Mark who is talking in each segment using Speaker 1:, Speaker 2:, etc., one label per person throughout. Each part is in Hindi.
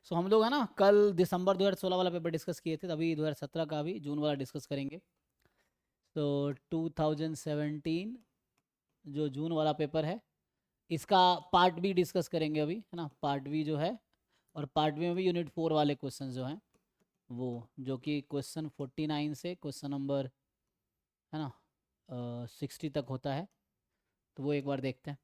Speaker 1: सो हम लोग है ना कल दिसंबर 2016 वाला पेपर डिस्कस किए थे, अभी 2017 का भी जून वाला डिस्कस करेंगे। तो 2017 जो जून वाला पेपर है, इसका पार्ट बी डिस्कस करेंगे अभी, है ना। पार्ट बी जो है, और पार्ट बी में भी यूनिट 4 वाले क्वेश्चन जो हैं वो, जो कि क्वेश्चन 49 से क्वेश्चन नंबर, है ना, 60 तक होता है। तो वो एक बार देखते हैं।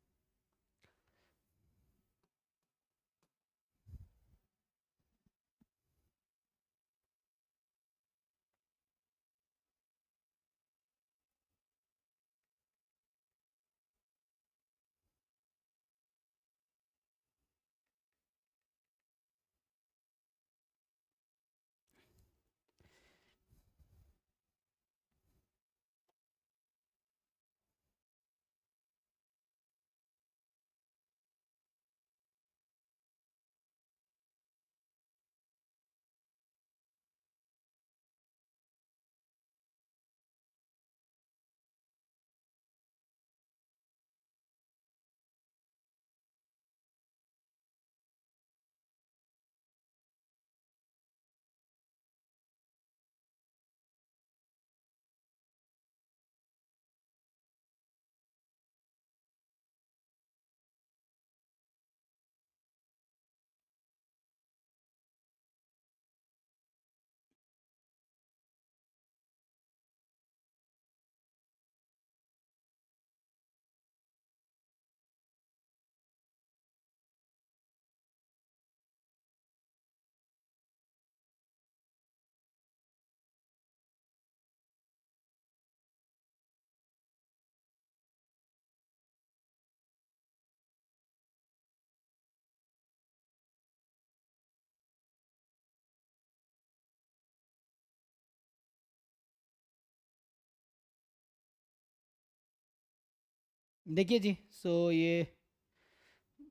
Speaker 1: देखिए जी, सो ये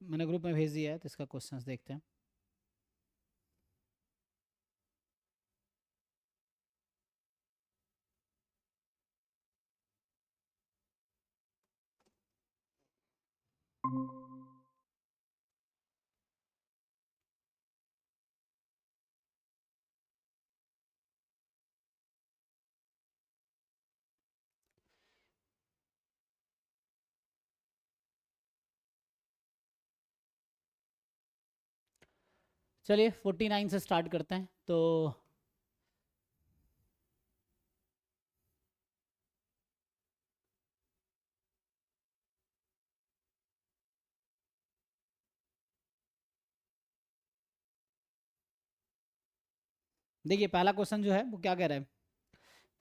Speaker 1: मैंने ग्रुप में भेज दिया है, तो इसका क्वेश्चंस देखते हैं। चलिए 49 से स्टार्ट करते हैं। तो देखिए पहला क्वेश्चन जो है वो क्या कह रहा है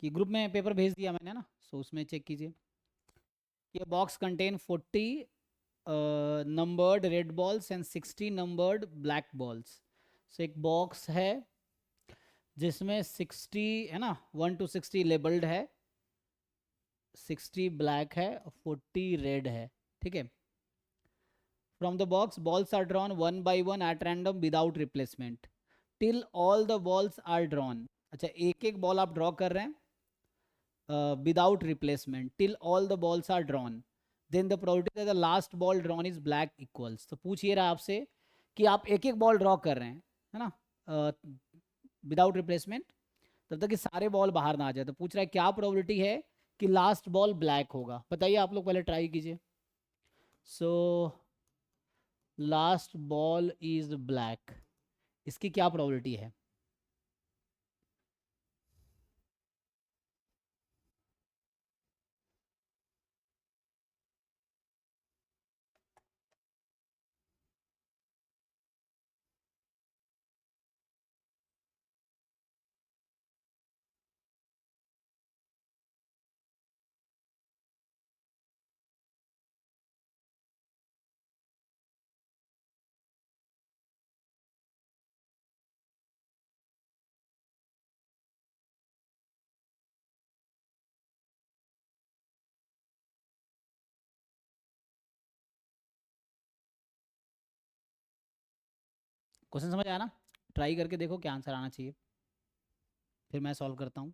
Speaker 1: कि ग्रुप में पेपर भेज दिया मैंने ना, सो उसमें चेक कीजिए। ये box contain 40 numbered red balls and 60 numbered black balls. So एक बॉक्स है जिसमें 60, है ना, 1 to 60 लेबल्ड है, 60 ब्लैक है, 40 रेड है। ठीक है। From the box balls are drawn one by one at random without replacement till all the balls are drawn. अच्छा, एक एक बॉल आप ड्रॉ कर रहे हैं without replacement till all the balls are drawn, then the probability that the last ball drawn is black equals। तो पूछ ये रहा आपसे कि आप एक एक बॉल ड्रॉ कर रहे हैं, है ना, विदाउट रिप्लेसमेंट, तब तक कि सारे बॉल बाहर ना आ जाए। तो पूछ रहा है क्या प्रोबेबिलिटी है कि लास्ट बॉल ब्लैक होगा। बताइए, आप लोग पहले ट्राई कीजिए। So last ball is black, इसकी क्या प्रोबेबिलिटी है? क्वेश्चन समझ आया ना? ट्राई करके देखो क्या आंसर आना चाहिए, फिर मैं सॉल्व करता हूँ।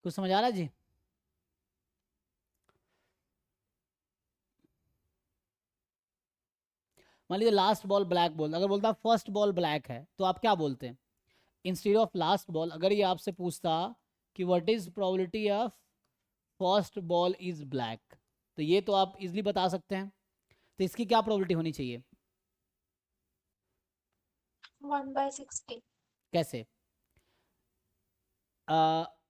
Speaker 1: कुछ समझ आ रहा है जी? मान लीजिए लास्ट बॉल ब्लैक बॉल, अगर बोलता फर्स्ट बॉल ब्लैक है तो आप क्या बोलते हैं? इंस्टेड ऑफ लास्ट बॉल अगर ये आपसे पूछता कि what is probability of first ball is black, तो ये तो आप इजिली बता सकते हैं। तो इसकी क्या प्रोबेबिलिटी होनी चाहिए?
Speaker 2: 1/60।
Speaker 1: कैसे?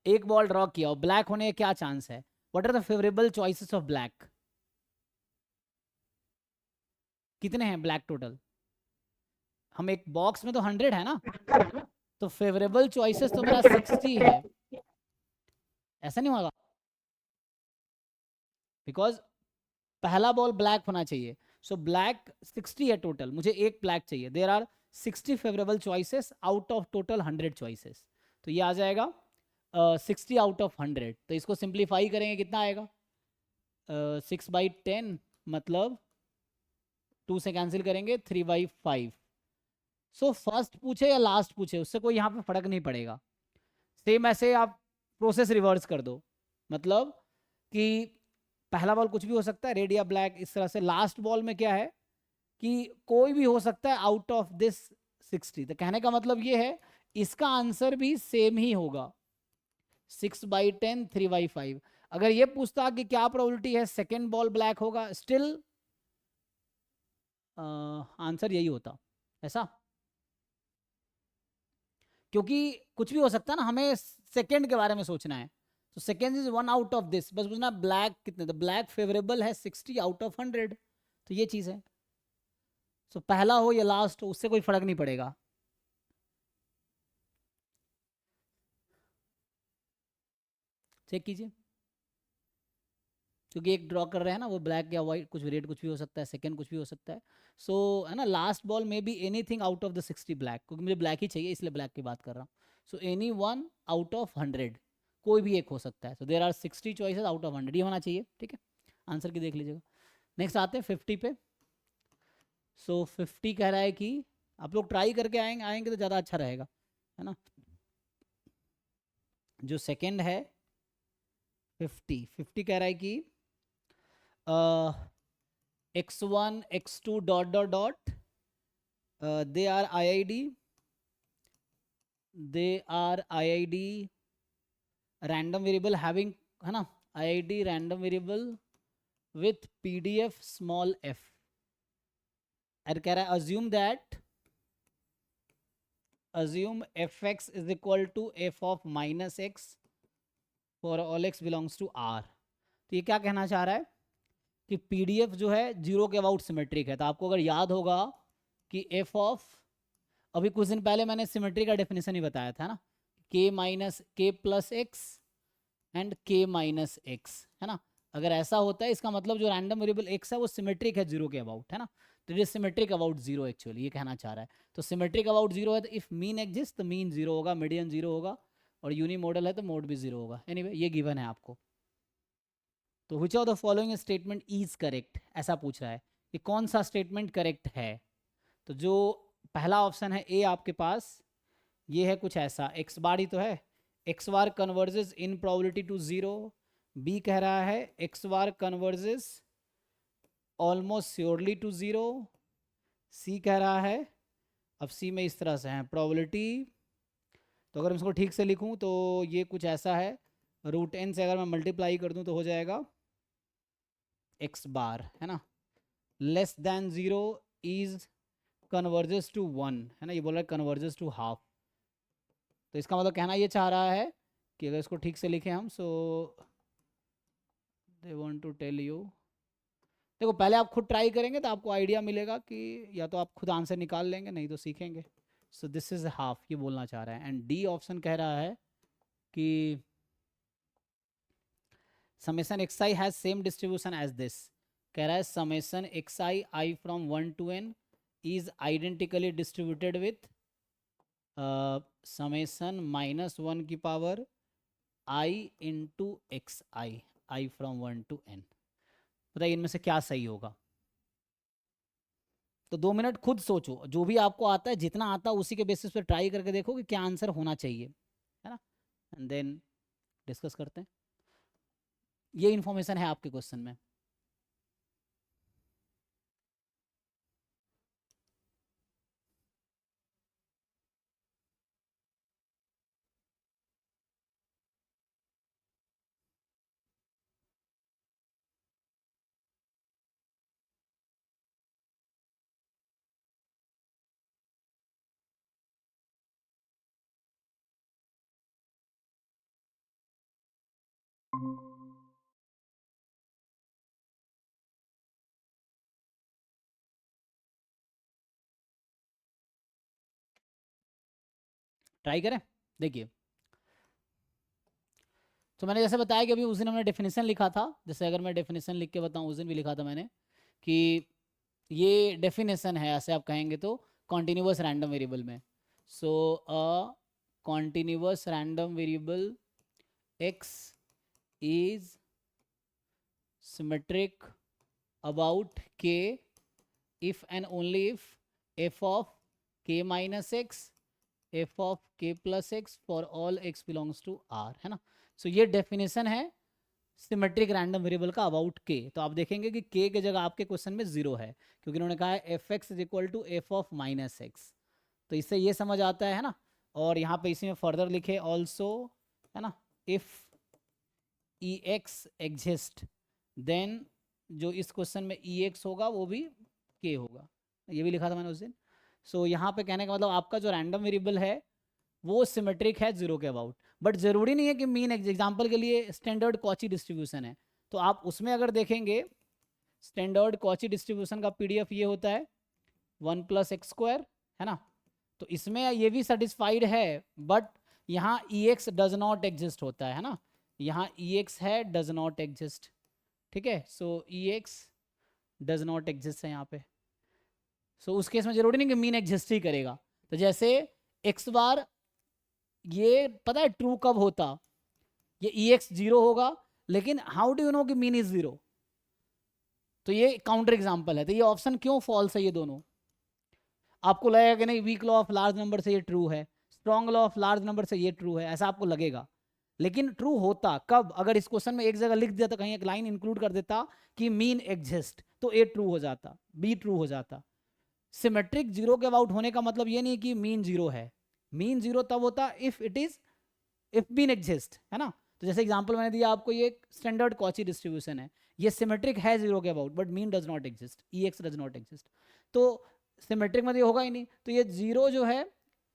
Speaker 1: एक बॉल ड्रॉ किया और ब्लैक होने का क्या चांस है? What are the favourable choices of black? कितने हैं ब्लैक टोटल? हम एक बॉक्स में तो 100 है ना, तो फेवरेबल चॉइसेस तो मेरा 60 है। ऐसा नहीं होगा, बिकॉज पहला बॉल ब्लैक होना चाहिए। सो ब्लैक 60 है टोटल, मुझे एक ब्लैक चाहिए। There are 60 favourable choices out of total 100 choices. तो ये आ जाएगा 60 आउट ऑफ 100। तो इसको सिंप्लीफाई करेंगे कितना आएगा? 6/10 मतलब 2 से कैंसिल करेंगे 3/5। सो फर्स्ट पूछे या लास्ट पूछे उससे कोई यहाँ पे फर्क नहीं पड़ेगा। सेम ऐसे आप प्रोसेस रिवर्स कर दो, मतलब कि पहला बॉल कुछ भी हो सकता है, रेड या ब्लैक, इस तरह से। लास्ट बॉल में क्या है कि कोई भी हो सकता है आउट ऑफ दिस 60। तो कहने का मतलब ये है इसका आंसर भी सेम ही होगा, 6/10 3/5। अगर ये पूछता कि क्या प्रोबेबिलिटी है सेकेंड बॉल ब्लैक होगा, स्टिल आंसर यही होता। ऐसा, क्योंकि कुछ भी हो सकता है ना, हमें सेकेंड के बारे में सोचना है। तो second is 1 out of this, बस पूछना ब्लैक कितने, तो ब्लैक फेवरेबल है 60 आउट ऑफ 100। तो ये चीज़ है। सो पहला हो या लास्ट हो उससे कोई फर्क नहीं पड़ेगा। चेक कीजिए, क्योंकि एक ड्रॉ कर रहे हैं ना, वो ब्लैक या वाइट, कुछ रेड कुछ भी हो सकता है, सेकंड कुछ भी हो सकता है। सो है ना, लास्ट बॉल में be anything out of the 60 black, क्योंकि मुझे ब्लैक ही चाहिए इसलिए ब्लैक की बात कर रहा हूँ। So any one out of 100, कोई भी एक हो सकता है। So there are 60 choices out of 100, ये होना चाहिए। ठीक है, आंसर की देख लीजिएगा। नेक्स्ट आते हैं 50 पे। सो 50 कह रहा है कि आप लोग ट्राई करके आएंगे आएंगे तो ज़्यादा अच्छा रहेगा, है ना। जो सेकंड है 50 कह रहा है कि x1 x2 dot dot dot they are IID random variable having, है ना, IID random variable with PDF small f। और कह रहा है assume fx is equal to f of minus x for all x belongs to R। तो ये क्या कहना चाह रहा है कि PDF जो है जीरो के अबाउट सिमेट्रिक है। तो आपको अगर याद होगा कि f ऑफ, अभी कुछ दिन पहले मैंने सिमेट्री का डेफिनेशन ही बताया था ना, k minus k plus x and k minus x, है ना। अगर ऐसा होता है इसका मतलब जो रैंडम वेरिएबल x है वो सिमेट्रिक है जीरो के अबाउट, है ना। तो it is symmetric about zero, actually ये कहना चाह रहा है। तो सिमेट्रिक अबाउट जीरो है तो इफ मीन एग्जिस्ट तो मीन जीरो होगा, मीडियन जीरो होगा, और यूनी मॉडल है तो मोड भी जीरो होगा। एनीवे ये गिवन है आपको। तो which of the following statement is correct, ऐसा पूछ रहा है कि कौन सा स्टेटमेंट करेक्ट है। तो जो पहला ऑप्शन है ए आपके पास, ये है कुछ ऐसा, एक्स बार ही तो है, X bar converges in probability to zero. B कह रहा है X bar converges almost surely to zero. C कह रहा है, अब सी में इस तरह से है प्रोबेबिलिटी, तो अगर मैं इसको ठीक से लिखूं तो ये कुछ ऐसा है, √n से अगर मैं मल्टीप्लाई कर दूं तो हो जाएगा एक्स बार, है ना, less than zero is converges to one, है ना, ये बोल रहा है कन्वर्जेस टू हाफ। तो इसका मतलब कहना ये चाह रहा है कि अगर इसको ठीक से लिखें हम, so they want to tell you, देखो पहले आप खुद ट्राई करेंगे तो आपको आइडिया मिलेगा कि या तो आप खुद आंसर निकाल लेंगे, नहीं तो सीखेंगे। सो दिस इज हाफ, ये बोलना चाह रहा है। एंड डी ऑप्शन कह रहा है कि summation x i has same distribution as this. कह रहा है summation x i from 1 to n is identically distributed with summation -1 की power i into x i from 1 to n। बताइए इनमें से क्या सही होगा। तो 2 मिनट खुद सोचो, जो भी आपको आता है, जितना आता है उसी के बेसिस पे ट्राई करके देखो कि क्या आंसर होना चाहिए, है ना। एंड देन डिस्कस करते हैं। ये इन्फॉर्मेशन है आपके क्वेश्चन में। ट्राई करें, देखिए। तो मैंने जैसे बताया कि अभी उस दिन हमने डेफिनेशन लिखा था, जैसे अगर मैं डेफिनेशन लिख के बताऊं, उस दिन भी लिखा था मैंने कि ये डेफिनेशन है, ऐसे आप कहेंगे तो, कॉन्टिन्यूस रैंडम वेरिएबल में। So a continuous random variable x is symmetric about k if and only if f of k minus x f of k plus x for all x belongs to r, है ना। सो ये डेफिनेशन है सिमेट्रिक रैंडम वेरिएबल का अबाउट के। तो आप देखेंगे कि के की जगह आपके क्वेश्चन में 0 है, क्योंकि उन्होंने कहा है f x is equal to f of minus x. तो इससे ये समझ आता है ना। और यहाँ पे इसी में फर्दर लिखे ऑल्सो, है ना, if E x exist then जो इस क्वेश्चन में ई एक्स होगा वो भी के होगा, ये भी लिखा था मैंने उस दिन। सो यहाँ पे कहने का मतलब आपका जो रैंडम वेरिएबल है वो सिमेट्रिक है 0 के अबाउट। बट जरूरी नहीं है कि मीन, एग्जाम्पल के लिए स्टैंडर्ड कॉची डिस्ट्रीब्यूशन है, तो आप उसमें अगर देखेंगे स्टैंडर्ड कॉची डिस्ट्रीब्यूशन का पीडीएफ ये होता है 1+x², है ना। तो इसमें ये भी सेटिस्फाइड है, बट यहाँ E X does not exist होता है ना। यहाँ ई एक्स है, डज नॉट एग्जिस्ट, ठीक है। सो ई एक्स डज नॉट एग्जिस्ट है यहाँ पे। सो उस केस में जरूरी नहीं कि मीन एग्जिस्ट ही करेगा। तो जैसे एक्स बार, ये पता है ट्रू कब होता, ये ई एक्स 0 होगा, लेकिन हाउ डू यू नो कि मीन इज 0? तो ये काउंटर एग्जाम्पल है। तो ये ऑप्शन क्यों फॉल्स है ये दोनों? आपको लगेगा कि नहीं weak law of large number से ये ट्रू है, strong law of large number से ये ट्रू है, ऐसा आपको लगेगा। लेकिन ट्रू होता कब? अगर इस क्वेश्चन में एक जगह लिख दिया, तो कहीं एक लाइन इंक्लूड कर देता कि मीन एग्जिस्ट, तो ए ट्रू हो जाता, बी ट्रू हो जाता। सिमेट्रिक 0 के अबाउट होने का मतलब ये नहीं कि मीन 0 है। मीन 0 तब होता if it is, if mean exist, है ना। तो जैसे एग्जांपल मैंने दिया आपको, ये स्टैंडर्ड कॉची डिस्ट्रीब्यूशन है, ये सिमेट्रिक है 0 के about, but mean does not exist, E X does not exist. तो सिमेट्रिक में तो ये होगा ही नहीं। तो ये 0 जो है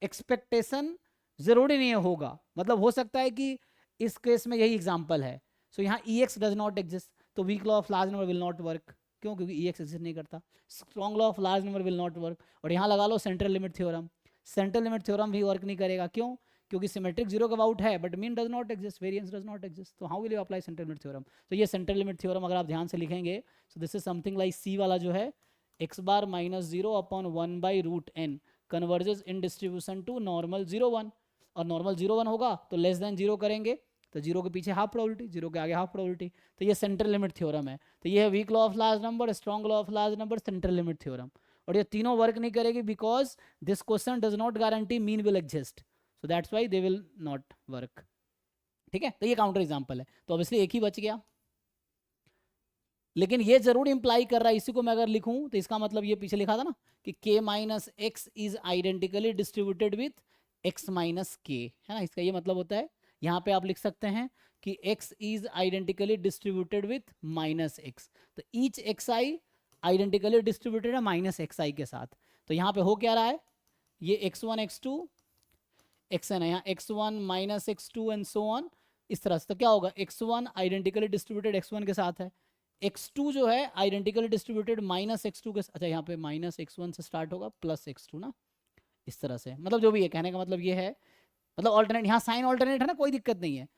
Speaker 1: एक्सपेक्टेशन जरूरी नहीं है होगा, मतलब हो सकता है कि इस केस में यही एग्जाम्पल है। सो यहाँ E X does not exist, तो weak law of large number will not work. क्यों? क्योंकि ई एक्स एग्जिस्ट नहीं करता। Strong law of large number will not work. और यहाँ लगा लो central limit theorem, central limit theorem भी वर्क नहीं करेगा। क्यों? क्योंकि सिमेट्रिक 0 का अबाउट है, but mean does not exist, variance does not exist. तो how will you apply central limit theorem? तो ये सेंट्रल लिमिट थ्योरम अगर आप ध्यान से लिखेंगे, so this is something like see वाला जो है, X bar minus 0 upon 1/√n converges in distribution to normal 0 1। और नॉर्मल 0 1 होगा तो लेस देन 0 करेंगे, तो 0 के पीछे हाफ प्रोबेबिलिटी, 0 के आगे हाफ प्रोबेबिलिटी। तो ये सेंट्रल लिमिट थ्योरम है। तो ये है weak law of large number, strong law of large number, central limit theorem. और ये तीनों वर्क नहीं करेगी because this question does not guarantee mean will exist, so that's why they will not work. ठीक है, तो ये काउंटर एग्जाम्पल है, तो ऑब्वियसली एक ही बच गया। लेकिन ये जरूर इंप्लाई कर रहा है, इसी को मैं अगर लिखूं तो इसका मतलब ये पीछे लिखा था ना कि k minus x is identically distributed with x minus के, है ना। इसका ये मतलब होता है, यहाँ पे आप लिख सकते हैं कि x is identically distributed with minus x. तो ईच एक्स आई आइडेंटिकली डिस्ट्रीब्यूटेड है माइनस एक्स आई के साथ। तो यहाँ पे हो क्या रहा है, ये x1 x2 xn है, यहाँ x1 minus x2 and so on, इस तरह से। तो क्या होगा, x1 आइडेंटिकली डिस्ट्रीब्यूटेड x1 के साथ है, x2 जो है आइडेंटिकली डिस्ट्रीब्यूटेड माइनस x2 के, अच्छा यहाँ पे माइनस x1 से स्टार्ट होगा प्लस x2 ना, इस तरह से। मतलब जो भी है, कहने का मतलब ये है, मतलब ऑल्टरनेट, यहाँ साइन ऑल्टरनेट है ना, कोई दिक्कत नहीं है।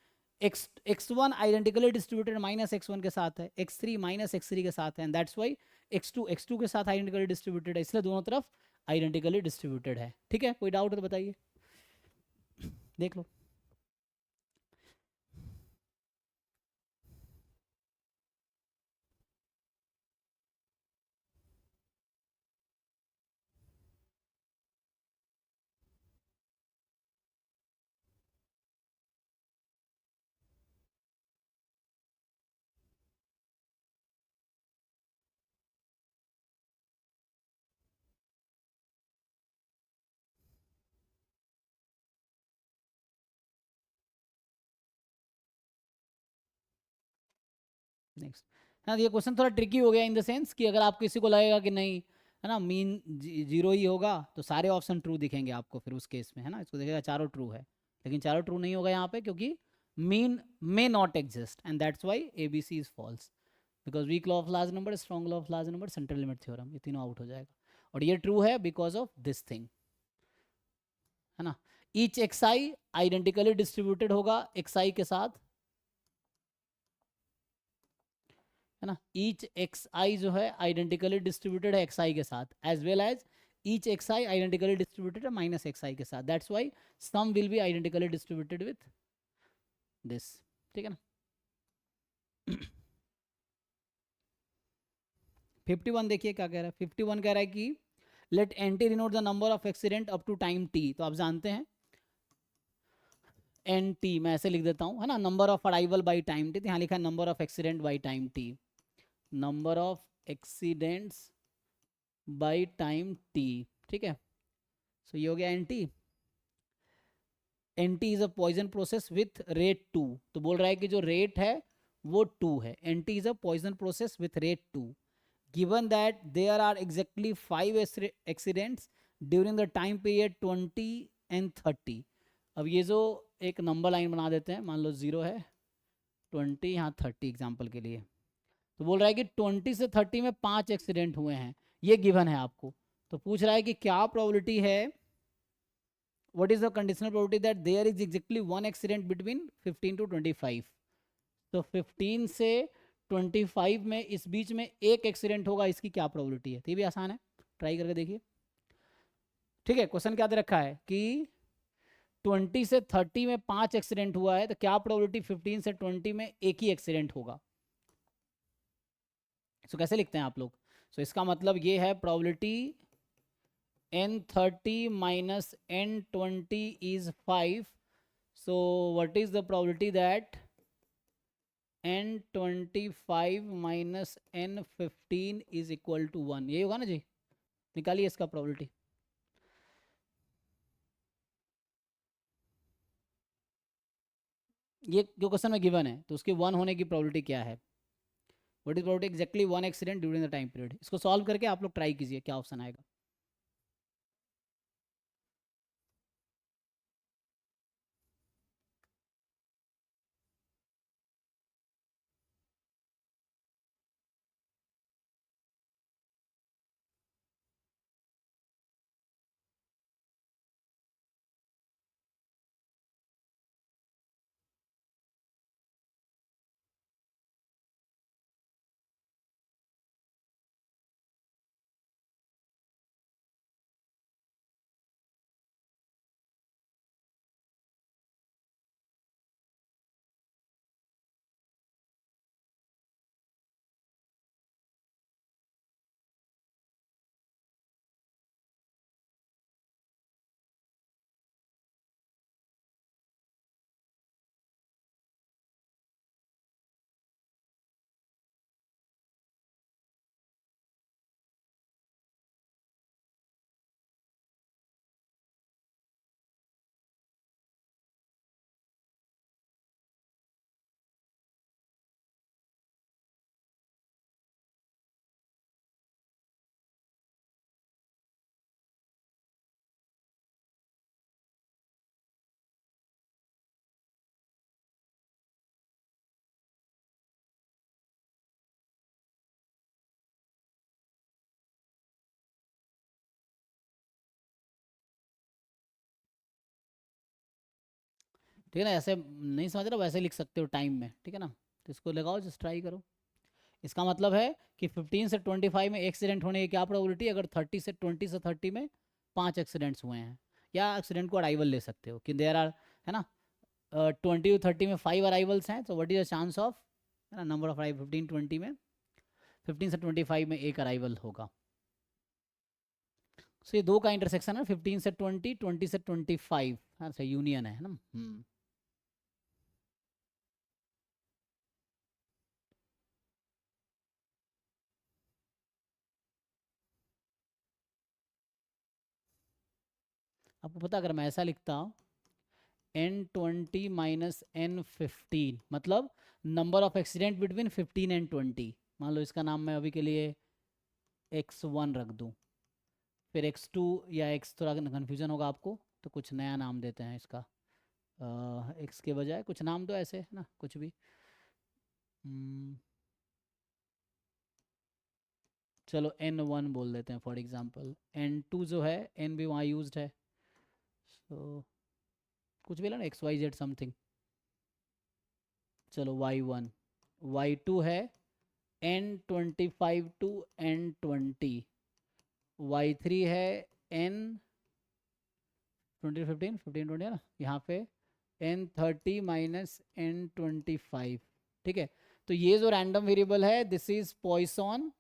Speaker 1: x1 identically distributed minus x1 के साथ है, x3 माइनस x3 के साथ है, एंड दैट्स वाई x2 के साथ आइडेंटिकली डिस्ट्रीब्यूटेड है, इसलिए दोनों तरफ आइडेंटिकली डिस्ट्रीब्यूटेड है। ठीक है, कोई डाउट है तो बताइए, देख लो। नेक्स्ट। हाँ, ये क्वेश्चन थोड़ा ट्रिकी हो गया इन द सेंस कि अगर आप किसी को लगेगा कि नहीं है ना मीन 0 ही होगा तो सारे ऑप्शन ट्रू दिखेंगे आपको फिर उस केस में, है ना, इसको देखेगा चारों ट्रू है, लेकिन चारों ट्रू नहीं होगा यहाँ पे क्योंकि mean may not exist and that's why ABC is false, because weak law of large number, strong law of large number, central limit theorem, ये तीनों आउट हो जाएगा। और ये ट्रू है बिकॉज ऑफ दिस थिंग, है ना। ईच xi आइडेंटिकली डिस्ट्रीब्यूटेड होगा xi के साथ, है ना। ईच xi जो है आइडेंटिकली डिस्ट्रीब्यूटेड है xi के साथ, as well as each xi identically distributed है माइनस xi के साथ, that's why sum will be identically distributed with this, ठीक है ना। 51 देखिए क्या कह रहा है। 51 कह रहा है कि let N t denote the number of accident up to time t, तो आप जानते हैं एन टी, मैं ऐसे लिख देता हूँ, है ना, number of arrival by time t, यहाँ लिखा है number of accident by time t, number of accidents by time t, ठीक है। सो ये हो गया N t. N t is a Poisson process with rate 2, तो बोल रहा है कि जो रेट है वो 2 है, N t is a Poisson process with rate 2 given that there are exactly 5 accidents during the time period 20 and 30। अब ये जो एक नंबर लाइन बना देते हैं, मान लो 0 है, 20 यहाँ 30 एग्जाम्पल के लिए, तो बोल रहा है कि 20 से 30 में 5 एक्सीडेंट हुए हैं, ये गिवन है आपको। तो पूछ रहा है कि क्या प्रोबेबिलिटी है, what is the conditional probability that there is exactly 1 accident between 15 to 25। तो 15 से 25 में इस बीच में एक एक्सीडेंट होगा, इसकी क्या प्रोबेबिलिटी है, तो ये भी आसान है, ट्राई करके देखिए। ठीक है, क्वेश्चन क्या दे रखा है कि 20 से 30 में 5 एक्सीडेंट हुआ है, तो क्या प्रोबेबिलिटी 15 से 20 में एक ही एक्सीडेंट होगा। सो कैसे लिखते हैं आप लोग, सो इसका मतलब ये है probability n30 minus n20 is 5, so what is the probability that n25 minus n15 is equal to 1, यही होगा ना जी, निकालिए इसका प्रोबेबिलिटी। ये जो क्वेश्चन में गिवन है तो उसके 1 होने की प्रोबेबिलिटी क्या है, what is probability exactly 1 accident during the time period. इसको सॉल्व करके आप लोग ट्राई कीजिए क्या ऑप्शन आएगा। ठीक है ना, ऐसे नहीं समझ रहा वैसे लिख सकते हो टाइम में, ठीक है ना, तो इसको लगाओ, जस्ट ट्राई करो। इसका मतलब है कि 15 से 25 में एक्सीडेंट होने की क्या प्रोबेबिलिटी, अगर 20 से 30 में 5 एक्सीडेंट्स हुए हैं, या एक्सीडेंट को अराइवल ले सकते हो कि देयर आर, है ना, 20 to 30 में 5 अराइवल्स हैं, तो what is the chance of, है ना, नंबर ऑफ अराइवल 15 20 में 15 से 25 में एक अराइवल होगा। सो ये दो का इंटरसेक्शन है, 15 से 20, 20 से 25, अच्छा यूनियन है ना। आपको पता, अगर मैं ऐसा लिखता हूँ N20 माइनस N15, मतलब number of accident between 15 and 20। मान लो इसका नाम मैं अभी के लिए x1 रख दूं, फिर x2 या x, थोड़ा कन्फ्यूजन होगा आपको तो कुछ नया नाम देते हैं इसका, x के बजाय कुछ नाम दो ऐसे, है ना, कुछ भी। हम्म, चलो N1 बोल देते हैं फॉर एग्जांपल। N2 जो है, N भी वहाँ यूज्ड है, सो कुछ भी ना, XYZ समथिंग। चलो Y1, Y2 है N25 टू N20, Y3 है N20 15 15 20 है ना, यहाँ पे N30 माइनस N25। ठीक है, तो ये जो रैंडम वेरिएबल है दिस इज पॉइसन,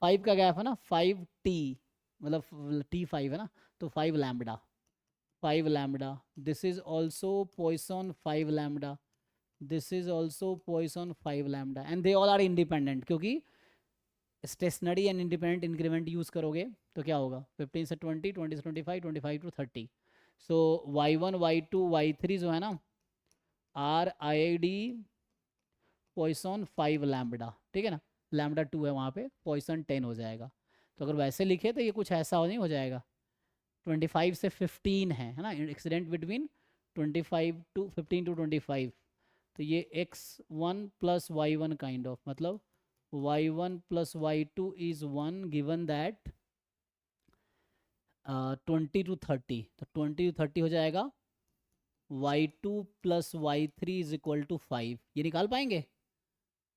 Speaker 1: 5 का गैप है ना, 5t, मतलब T5 है ना, तो 5 lambda, 5 lambda. This is also Poisson 5 lambda, this is also Poisson 5 lambda, and they all are independent, क्योंकि stationary and independent increment use करोगे तो क्या होगा, 15 से 20, 20 से 25, 25 to 30। So Y1 Y2 Y3 जो है ना, are I I D Poisson 5 lambda, ठीक है ना, लैम्बडा 2 है वहाँ पे, पॉइसन 10 हो जाएगा। तो अगर वैसे लिखे तो ये कुछ ऐसा नहीं हो जाएगा, 25 से 15 है ना, एक्सीडेंट बिटवीन 25 टू 15 टू 25, तो ये x1 plus y1 kind of, मतलब y1 plus y2 is 1 given that 20 to 30, तो 20 to 30 हो जाएगा, y2 plus y3 is equal to 5, ये निकाल पाएंगे।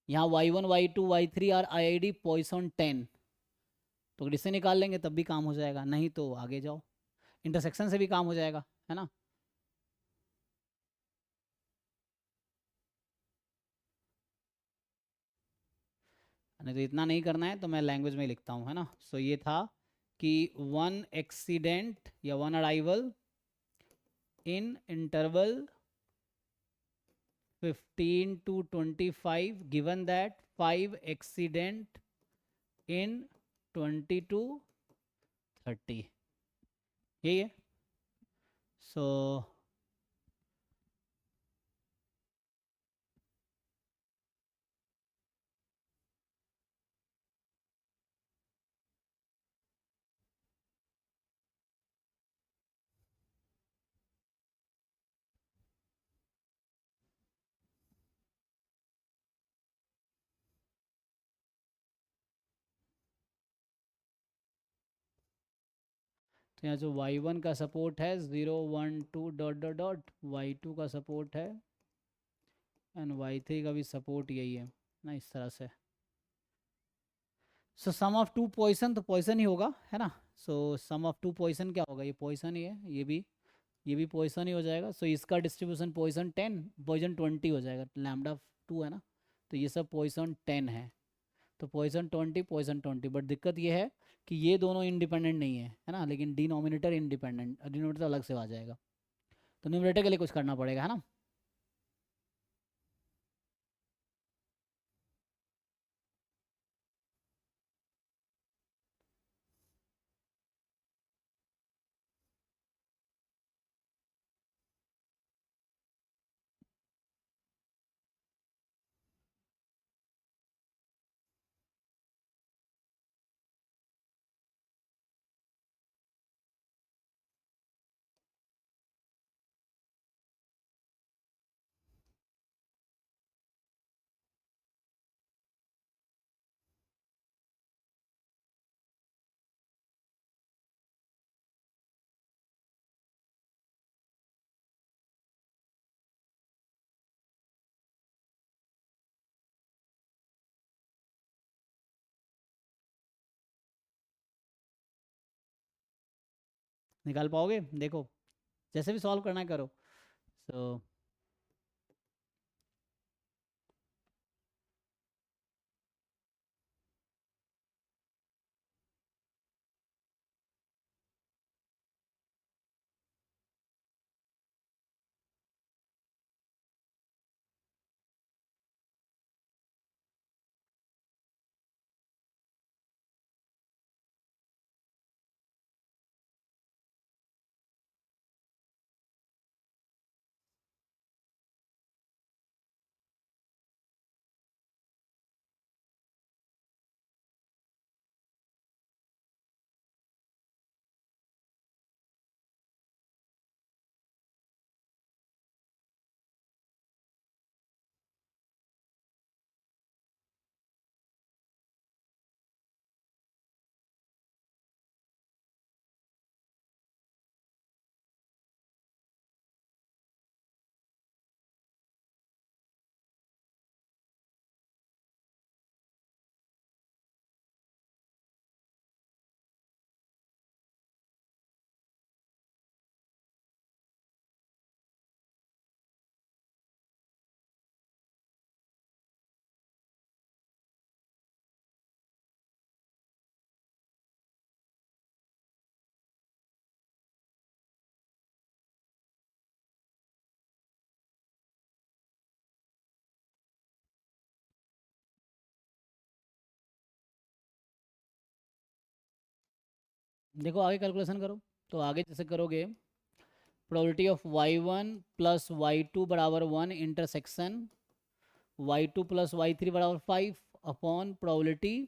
Speaker 1: यहाँ y1 y2 y3 are I I D Poisson 10, तो अगर इससे निकाल लेंगे तब भी काम हो जाएगा, नहीं तो आगे जाओ, इंटरसेक्शन से भी काम हो जाएगा, है ना। नहीं तो इतना नहीं करना है तो मैं लैंग्वेज में लिखता हूँ, है ना। सो ये था कि वन एक्सीडेंट या one arrival in interval 15 to 25 given that 5 accident in 20 to 30, यही है। सो तो यहाँ जो y1 का सपोर्ट है 0 1 2 डॉट डॉट डॉट, y2 का सपोर्ट है एंड y3 का भी सपोर्ट यही है ना, इस तरह से। सो सम ऑफ टू पॉइसन, तो पॉइसन ही होगा, है ना। सो सम ऑफ टू पॉइसन क्या होगा, ये पॉइसन ही है, ये भी पॉइसन ही हो जाएगा। सो इसका डिस्ट्रीब्यूशन पॉइसन 10 पॉइसन 20 हो जाएगा, लैम्डा 2 है ना, तो ये सब पॉइसन 10 है, तो पॉइसन 20 पॉइसन 20। बट दिक्कत ये है कि ये दोनों इंडिपेंडेंट नहीं है ना, लेकिन डिनोमिनेटर इंडिपेंडेंट, डिनोमिनेटर अलग से आ जाएगा, तो न्यूमरेटर के लिए कुछ करना पड़ेगा, है ना। निकाल पाओगे, देखो जैसे भी सॉल्व करना है करो। सो देखो आगे कैलकुलेशन करो। तो आगे जैसे करोगे, probability of y1 plus y2 बराबर 1 इंटरसेक्शन y2 प्लस y3 बराबर 5 upon probability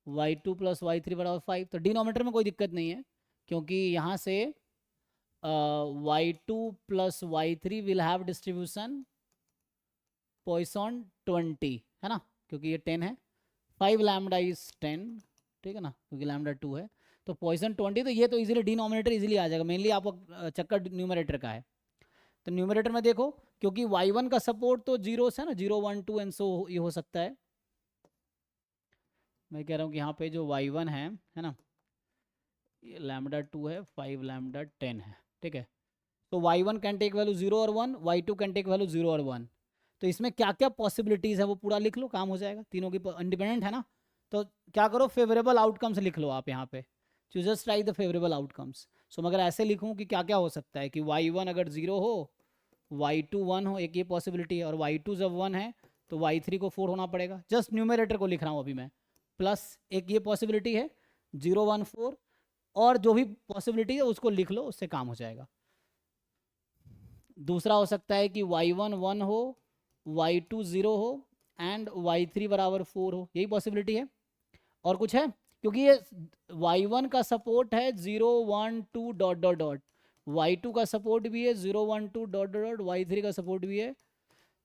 Speaker 1: y2 plus y3 बराबर 5। तो डिनोमिनेटर में कोई दिक्कत नहीं है, क्योंकि यहाँ से y2 plus y3 will have distribution Poisson 20, है ना, क्योंकि ये 10 है। 5 लैम्डा इज 10, ठीक है ना, क्योंकि लैम्डा 2 है। तो पॉइसन 20, तो ये तो इजीली डिनोमिनेटर इजीली आ जाएगा। मेनली आपको चक्कर न्यूमरेटर का है। तो न्यूमरेटर में देखो, क्योंकि y1 का सपोर्ट तो जीरो है ना, 0 1 2 एंड सो ये हो सकता है। मैं कह रहा हूँ कि यहाँ पे जो y1 है ना, ये लैम्डा 2 है, 5 लैम्डा 10 है, ठीक है। तो y1 कैन टेक वैल्यू 0 और 1, y2 कैन टेक वैल्यू 0 और 1। तो इसमें क्या क्या पॉसिबिलिटीज़ है वो पूरा लिख लो, काम हो जाएगा। तीनों की इंडिपेंडेंट है ना। तो क्या करो, फेवरेबल आउटकम्स लिख लो आप यहाँ पे। Just write the favourable outcomes. So मगर ऐसे लिखूँ कि क्या क्या हो सकता है, कि y1 अगर 0 हो, y2 1 हो, एक ये पॉसिबिलिटी है, और y2 जब 1 है तो y3 को 4 होना पड़ेगा। जस्ट न्यूमरेटर को लिख रहा हूँ अभी मैं। प्लस एक ये पॉसिबिलिटी है 0 1 4, और जो भी पॉसिबिलिटी है उसको लिख लो, उससे काम हो जाएगा। दूसरा हो सकता है कि y1 1 हो, y2 0 हो एंड y3 बराबर 4 हो, यही पॉसिबिलिटी है। और कुछ है, क्योंकि ये y1 का सपोर्ट है 0 1 2 डॉट डॉट डॉट, y2 का सपोर्ट भी है 0 1 2 डॉट डॉट डॉट, y3 का सपोर्ट भी है।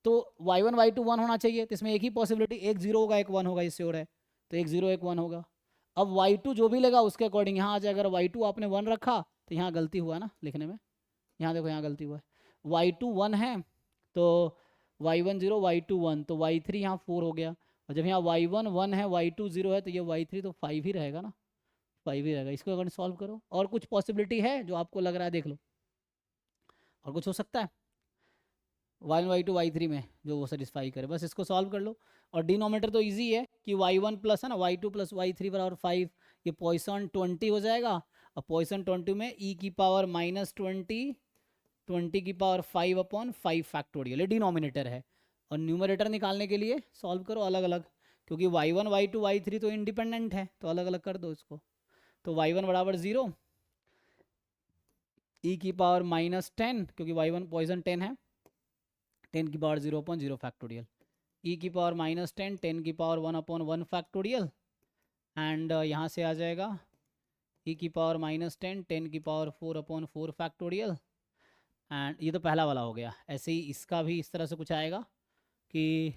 Speaker 1: तो y1 y2 1 होना चाहिए। तो इसमें एक ही पॉसिबिलिटी, एक 0 होगा एक 1 होगा, इससे हो रहा है। तो एक 0 एक 1 होगा। अब y2 जो भी लेगा उसके अकॉर्डिंग यहाँ आ जाएगा। अगर y2 आपने 1 रखा तो यहाँ गलती हुआ ना लिखने में, यहाँ देखो यहाँ गलती हुआ है। y2 1 है तो y1 0, y2 1, तो y3 यहाँ 4 हो गया। और जब यहाँ y1 1 है, y2 0 है, तो ये y3 तो 5 ही रहेगा ना, 5 ही रहेगा। इसको अगर सॉल्व करो, और कुछ पॉसिबिलिटी है जो आपको लग रहा है, देख लो और कुछ हो सकता है y1 y2 y3 में जो वो सेटिस्फाई करे, बस इसको सॉल्व कर लो। और डिनोमिनेटर तो इजी है कि y1 प्लस है ना y2 प्लस y3 बराबर 5, ये पॉइसन 20 हो जाएगा। और पॉइसन 20 में e की पावर माइनस 20 की पावर 5 अपॉन 5 फैक्टोरियल, ये डिनोमिनेटर है। और न्यूमरेटर निकालने के लिए सॉल्व करो अलग अलग, क्योंकि y1 y2 y3 तो इंडिपेंडेंट है, तो अलग अलग कर दो इसको। तो y1 बराबर 0, e की पावर माइनस 10, क्योंकि y1 पॉइसन 10 है, 10 की पावर 0 अपॉन 0 फैक्टोरियल, e की पावर माइनस 10, 10 की पावर 1 अपॉन 1 फैक्टोरियल, एंड यहाँ से आ जाएगा e की पावर माइनस 10, 10 की पावर 4 अपॉन 4 फैक्टोरियल। एंड ये तो पहला वाला हो गया। ऐसे ही इसका भी इस तरह से कुछ आएगा कि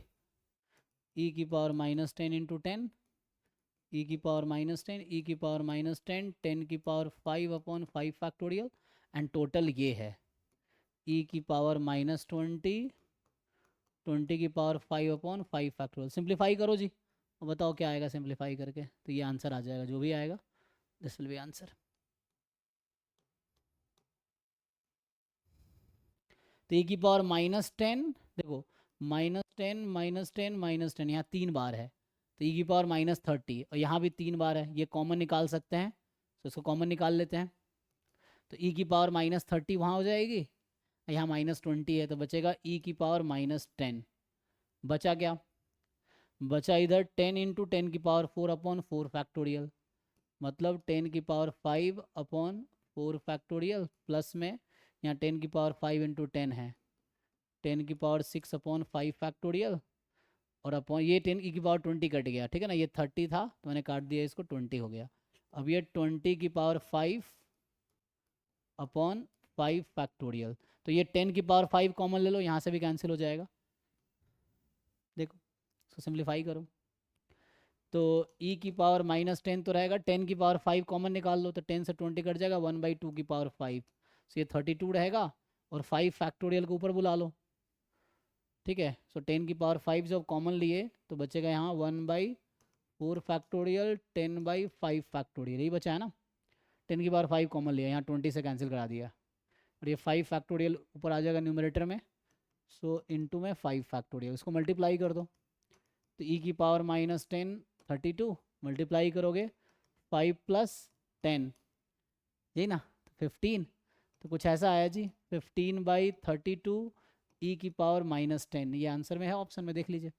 Speaker 1: e की पावर माइनस 10 इंटू 10, e की पावर माइनस 10, e की पावर माइनस 10, 10 की power 5 upon 5 factorial, and total ये है e की पावर माइनस 20, 20 की पावर 5 अपॉन 5 फैक्टोरियल। सिंप्लीफाई करो जी, और बताओ क्या आएगा सिंप्लीफाई करके। तो ये आंसर आ जाएगा, जो भी आएगा दिस विल बी आंसर। तो e की पावर माइनस 10, देखो माइनस 10 माइनस 10 माइनस 10, यहाँ 3 बार है। तो e की पावर माइनस 30, और यहाँ भी 3 बार है, ये कॉमन निकाल सकते हैं, तो इसको कॉमन निकाल लेते हैं। तो e की पावर माइनस 30 वहाँ हो जाएगी, यहाँ माइनस 20 है, तो बचेगा e की पावर माइनस 10। बचा क्या, बचा इधर 10 इंटू 10 की पावर 4 अपॉन 4 फैक्टोरियल, मतलब 10 की पावर 5 अपॉन 4 फैक्टोरियल, प्लस में यहाँ 10 की पावर 5 इंटू 10 है, 10 की पावर 6 अपॉन 5 फैक्टोरियल, और अपॉन ये 10 की पावर 20 कट गया, ठीक है ना, ये 30 था तो मैंने काट दिया, इसको 20 हो गया। अब ये 20 की पावर 5 अपॉन 5 फैक्टोरियल, तो ये 10 की पावर 5 कॉमन ले लो, यहाँ से भी कैंसिल हो जाएगा। देखो इसको सिंप्लीफाई करो, तो e की पावर माइनस 10 तो रहेगा, 10 की पावर 5 कॉमन निकाल लो, तो 10 से 20 कट जाएगा, 1/2 की पावर 5, सो ये 32 रहेगा। और 5 फैक्टोरियल को ऊपर बुला लो, ठीक है। सो 10 की पावर 5 जब कॉमन लिए तो बचेगा यहाँ 1/4 फैक्टोरियल, 10/5 फैक्टोरियल, यही बचा है ना। 10 की पावर 5 कॉमन लिया, यहाँ 20 से कैंसिल करा दिया, और ये 5 फैक्टोरियल ऊपर आ जाएगा न्यूमरेटर में, सो इनटू में 5 फैक्टोरियल, इसको मल्टीप्लाई कर दो। तो e की पावर माइनस 10 32, मल्टीप्लाई करोगे 5 प्लस 10, यही ना, तो 15। तो कुछ ऐसा आया जी, 15/32 e की पावर माइनस 10, ये आंसर में है, ऑप्शन में देख लीजिए।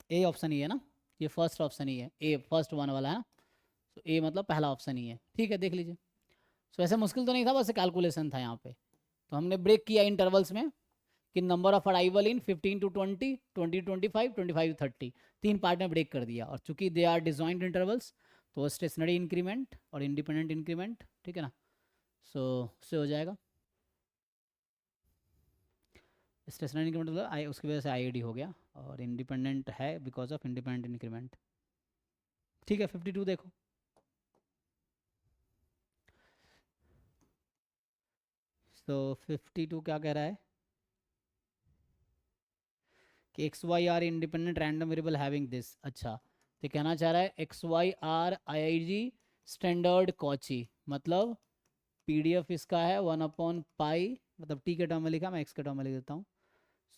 Speaker 1: ए ऑप्शन ही है ना, ये फर्स्ट ऑप्शन ही है, ए फर्स्ट वन वाला है ना, तो ए मतलब पहला ऑप्शन ही है। ठीक है, देख लीजिए। सो ऐसे मुश्किल तो नहीं था, बस कैलकुलेशन था यहाँ पे। तो हमने ब्रेक किया इंटरवल्स में कि number of arrival in 15 to 20, 20 25, 25 30, तीन पार्ट में ब्रेक कर दिया। और चूंकि दे आर डिजॉइंट इंटरवल्स, तो स्टेशनरी इंक्रीमेंट और इंडिपेंडेंट इंक्रीमेंट, ठीक है ना, सो उससे हो जाएगा। स्टेशनरी इंक्रीमेंट मतलब आई, उसकी वजह से आई हो गया, और इंडिपेंडेंट है बिकॉज ऑफ इंडिपेंडेंट इंक्रीमेंट। ठीक है, 52 देखो। तो 52 क्या कह रहा है कि x y are independent random variable having this. अच्छा, तो कहना चाह रहा है x y are I I D standard Cauchy, मतलब पीडीएफ इसका है 1/पाई, मतलब टी के टर्म में लिखा, मैं एक्स के टर्म में लिख देता हूँ।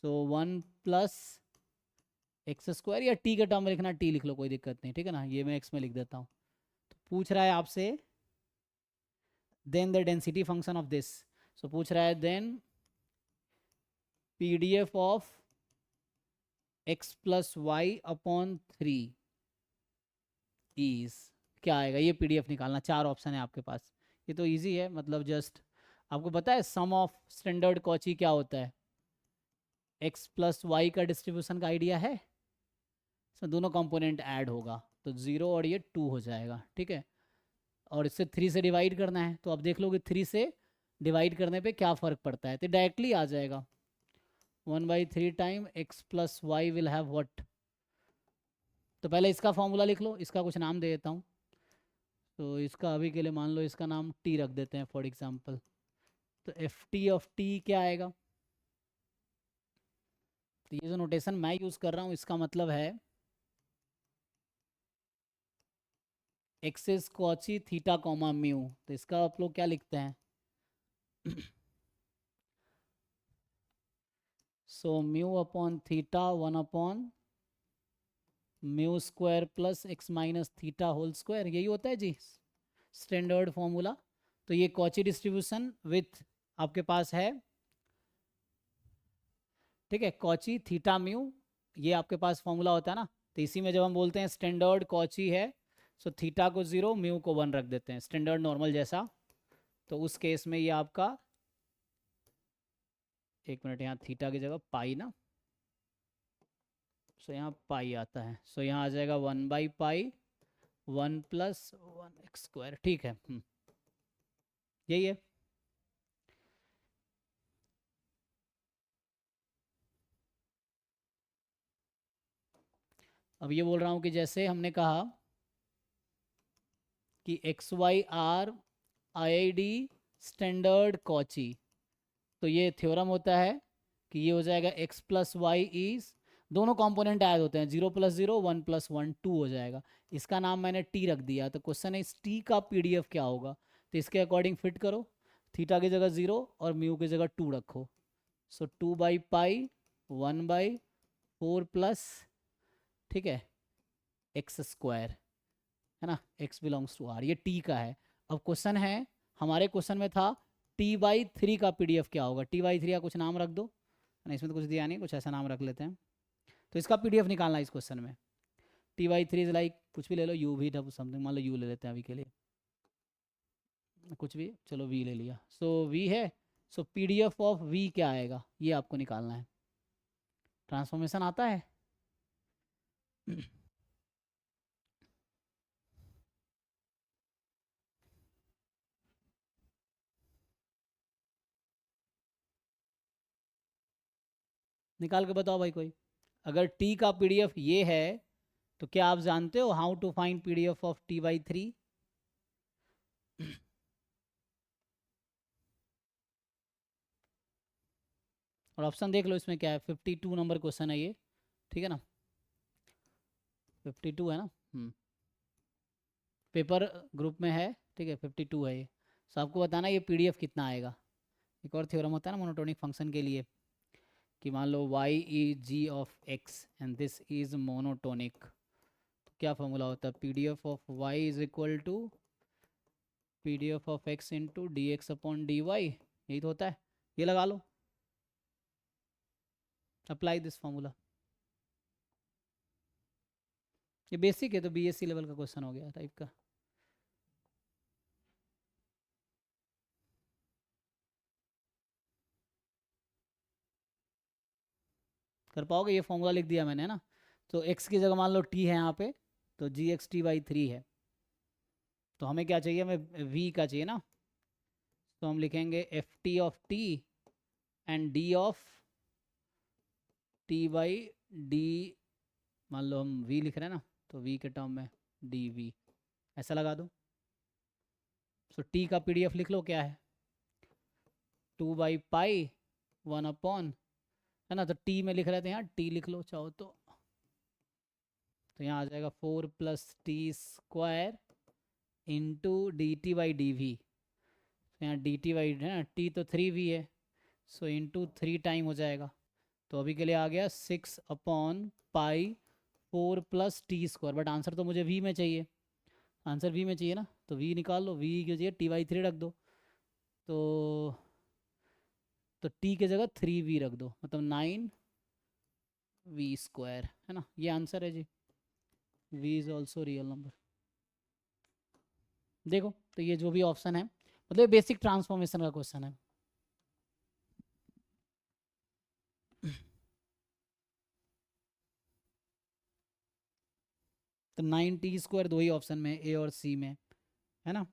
Speaker 1: सो 1+x² या टी के टर्म में लिखना, टी लिख लो कोई दिक्कत नहीं, ठीक है ना, ये मैं एक्स में लिख देता हूँ। तो पूछ रहा है आपसे then the density function of this. So पूछ रहा है then PDF of x+y/3 is, क्या आएगा, ये पीडीएफ निकालना। चार ऑप्शन है आपके पास, ये तो इजी है, मतलब जस्ट आपको पता है सम ऑफ स्टैंडर्ड कॉची क्या होता है, x+y का डिस्ट्रीब्यूशन का आइडिया है। इसमें दोनों कंपोनेंट ऐड होगा तो 0 और ये 2 हो जाएगा, ठीक है। और इससे 3 से डिवाइड करना है, तो अब देख लो कि 3 से डिवाइड करने पे क्या फ़र्क पड़ता है, तो डायरेक्टली आ जाएगा 1/3 time x+y will have what. तो पहले इसका फॉर्मूला लिख लो, इसका कुछ नाम दे देता हूँ। तो इसका अभी के लिए मान लो इसका नाम टी रख देते हैं फॉर एग्जांपल। तो एफ टी ऑफ टी क्या आएगा, तो ये जो नोटेशन मैं यूज़ कर रहा हूँ इसका मतलब है X is Cauchy theta comma mu. तो इसका आप लोग क्या लिखते हैं सो म्यू अपॉन थीटा 1/म्यू² प्लस x-थीटा होल स्क्वायर, यही होता है जी स्टैंडर्ड फॉर्मूला। तो ये कॉची डिस्ट्रीब्यूशन विथ आपके पास है, ठीक है, कॉची थीटा म्यू, ये आपके पास फॉर्मूला होता है ना। तो इसी में जब हम बोलते हैं स्टैंडर्ड कॉची है, सो थीटा को 0 म्यू को 1 रख देते हैं, स्टैंडर्ड नॉर्मल जैसा। तो उस केस में ये आपका, एक मिनट, यहाँ थीटा की जगह पाई ना, सो यहाँ पाई आता है, सो यहाँ आ जाएगा 1/पाई 1+1x², ठीक है। यही है। अब ये बोल रहा हूँ कि जैसे हमने कहा कि XYR IID स्टैंडर्ड कॉची, तो ये थ्योरम होता है कि ये हो जाएगा x+y इज, दोनों कंपोनेंट ऐड होते हैं, 0+0 1+1 2 हो जाएगा। इसका नाम मैंने टी रख दिया, तो क्वेश्चन है इस टी का पीडीएफ क्या होगा। तो इसके अकॉर्डिंग फिट करो, थीटा की जगह 0 और म्यू की जगह 2 रखो। सो 2/पाई 1/4 प्लस, ठीक है, x² है ना, x बिलोंग्स टू r, ये t का है। अब क्वेश्चन है, हमारे क्वेश्चन में था t/3 का पीडीएफ क्या होगा, t/3 का कुछ नाम रख दो ना, इसमें तो कुछ दिया नहीं, कुछ ऐसा नाम रख लेते हैं। तो इसका पीडीएफ निकालना है इस क्वेश्चन में। t/3 इज लाइक कुछ भी ले लो, u भी समथिंग, मान लो u ले लेते हैं अभी के लिए, कुछ भी, चलो v ले लिया। सो v है, सो पीडीएफ ऑफ v क्या आएगा, ये आपको निकालना है। ट्रांसफॉर्मेशन आता है निकाल के बताओ भाई कोई। अगर t का पीडीएफ ये है, तो क्या आप जानते हो how to find PDF of t/3? और ऑप्शन देख लो इसमें क्या है, 52 नंबर क्वेश्चन है ये, ठीक है ना, 52 है ना, पेपर ग्रुप में है, ठीक है, 52 है ये। सो आपको बताना ये पीडीएफ कितना आएगा। एक और थ्योरम होता है ना मोनोटोनिक फंक्शन के लिए, कि मान लो y is g of x and this is monotonic, तो क्या फॉर्मूला होता है, PDF of y is equal to PDF of x into dx/dy, यही तो होता है, ये लगा लो, अप्लाई दिस फॉर्मूला। ये बेसिक है तो बीएससी लेवल का क्वेश्चन हो गया टाइप का। कर पाओगे? ये फॉर्मूला लिख दिया मैंने ना, तो x की जगह मान लो t है यहाँ पे, तो जी एक्स टी बाई 3 है। तो हमें क्या चाहिए? हमें v का चाहिए ना, तो हम लिखेंगे F T of T and D of T by D. मान लो हम v लिख रहे हैं ना, तो v के टर्म में डी वी ऐसा लगा दो। सो t का पीडीएफ लिख लो, क्या है? 2/पाई 1/, है ना, तो t में लिख रहे थे, यहाँ t लिख लो चाहो तो यहाँ आ जाएगा 4+t² into d t by d v. यहाँ डी टी बाई है ना, t तो 3v है, सो इंटू 3 टाइम हो जाएगा। तो अभी के लिए आ गया 6/पाई 4+t², बट आंसर तो मुझे v में चाहिए, आंसर v में चाहिए ना, तो v निकाल लो, v की जगह t/3 रख दो, तो t की जगह 3v रख दो, मतलब 9v², है ना, ये आंसर है जी। v is also real number. देखो तो ये जो भी ऑप्शन है, मतलब बेसिक ट्रांसफॉर्मेशन का क्वेश्चन है। तो 9t² दो ही ऑप्शन में, ए और सी में, है ना।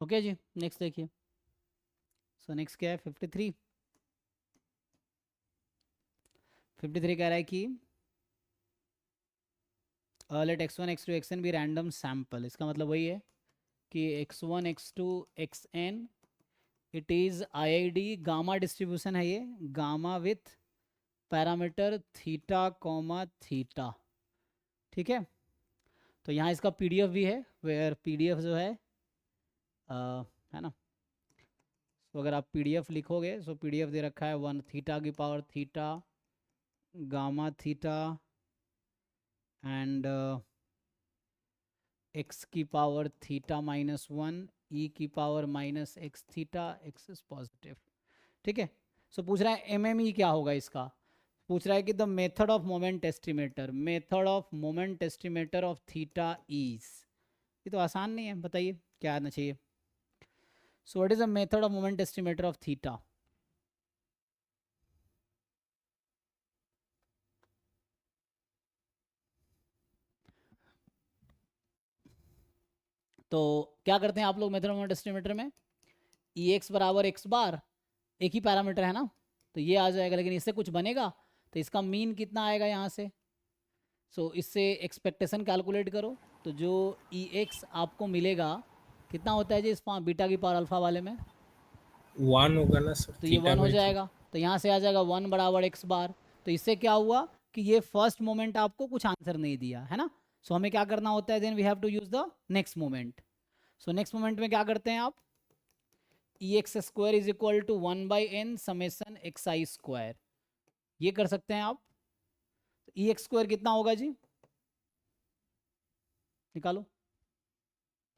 Speaker 1: ओके जी, नेक्स्ट देखिए। सो नेक्स्ट क्या है? 53। 53 कह रहा है कि लेट x1 x2 xn भी रैंडम सैम्पल। इसका मतलब वही है कि x1 x2 xn it is IID gamma distribution है, ये gamma with parameter theta comma theta, ठीक है। तो यहाँ इसका पीडीएफ भी है, वेयर पीडीएफ जो है ना, तो अगर आप पीडीएफ लिखोगे, सो पीडीएफ दे रखा है 1 थीटा की power theta gamma theta and x की पावर थीटा -1 e की power -x theta, x is positive, ठीक है। सो पूछ रहा है एमएमई क्या होगा इसका, पूछ रहा है कि the method of moment estimator, method of moment estimator of theta is. ये तो आसान नहीं है, बताइए क्या आना चाहिए। सो what is the method of moment estimator of theta? तो क्या करते हैं आप लोग मेथड ऑफ मोमेंट एस्टिमेटर में? ई एक्स बराबर एक्स बार, एक ही पैरामीटर है ना, तो ये आ जाएगा, लेकिन इससे कुछ बनेगा? तो इसका मीन कितना आएगा यहाँ से? सो इससे एक्सपेक्टेशन कैलकुलेट करो, तो जो ई एक्स आपको मिलेगा कितना होता है जी इस बीटा की पावर अल्फा वाले में,
Speaker 3: 1 होगा ना सर,
Speaker 1: तो ये
Speaker 3: थीटा
Speaker 1: 1 हो
Speaker 3: बाई थीटा।
Speaker 1: जाएगा, तो यहाँ से आ जाएगा 1 बराबर एक्स बार। तो इससे क्या हुआ कि ये फर्स्ट मोमेंट आपको कुछ आंसर नहीं दिया है ना, सो हमें क्या करना होता है, then we have to use the next moment. So next moment में क्या करते हैं आप, E X square is equal to 1/n summation x i square, ये कर सकते हैं आप। ई एक्स स्क्वायर कितना होगा जी, निकालो।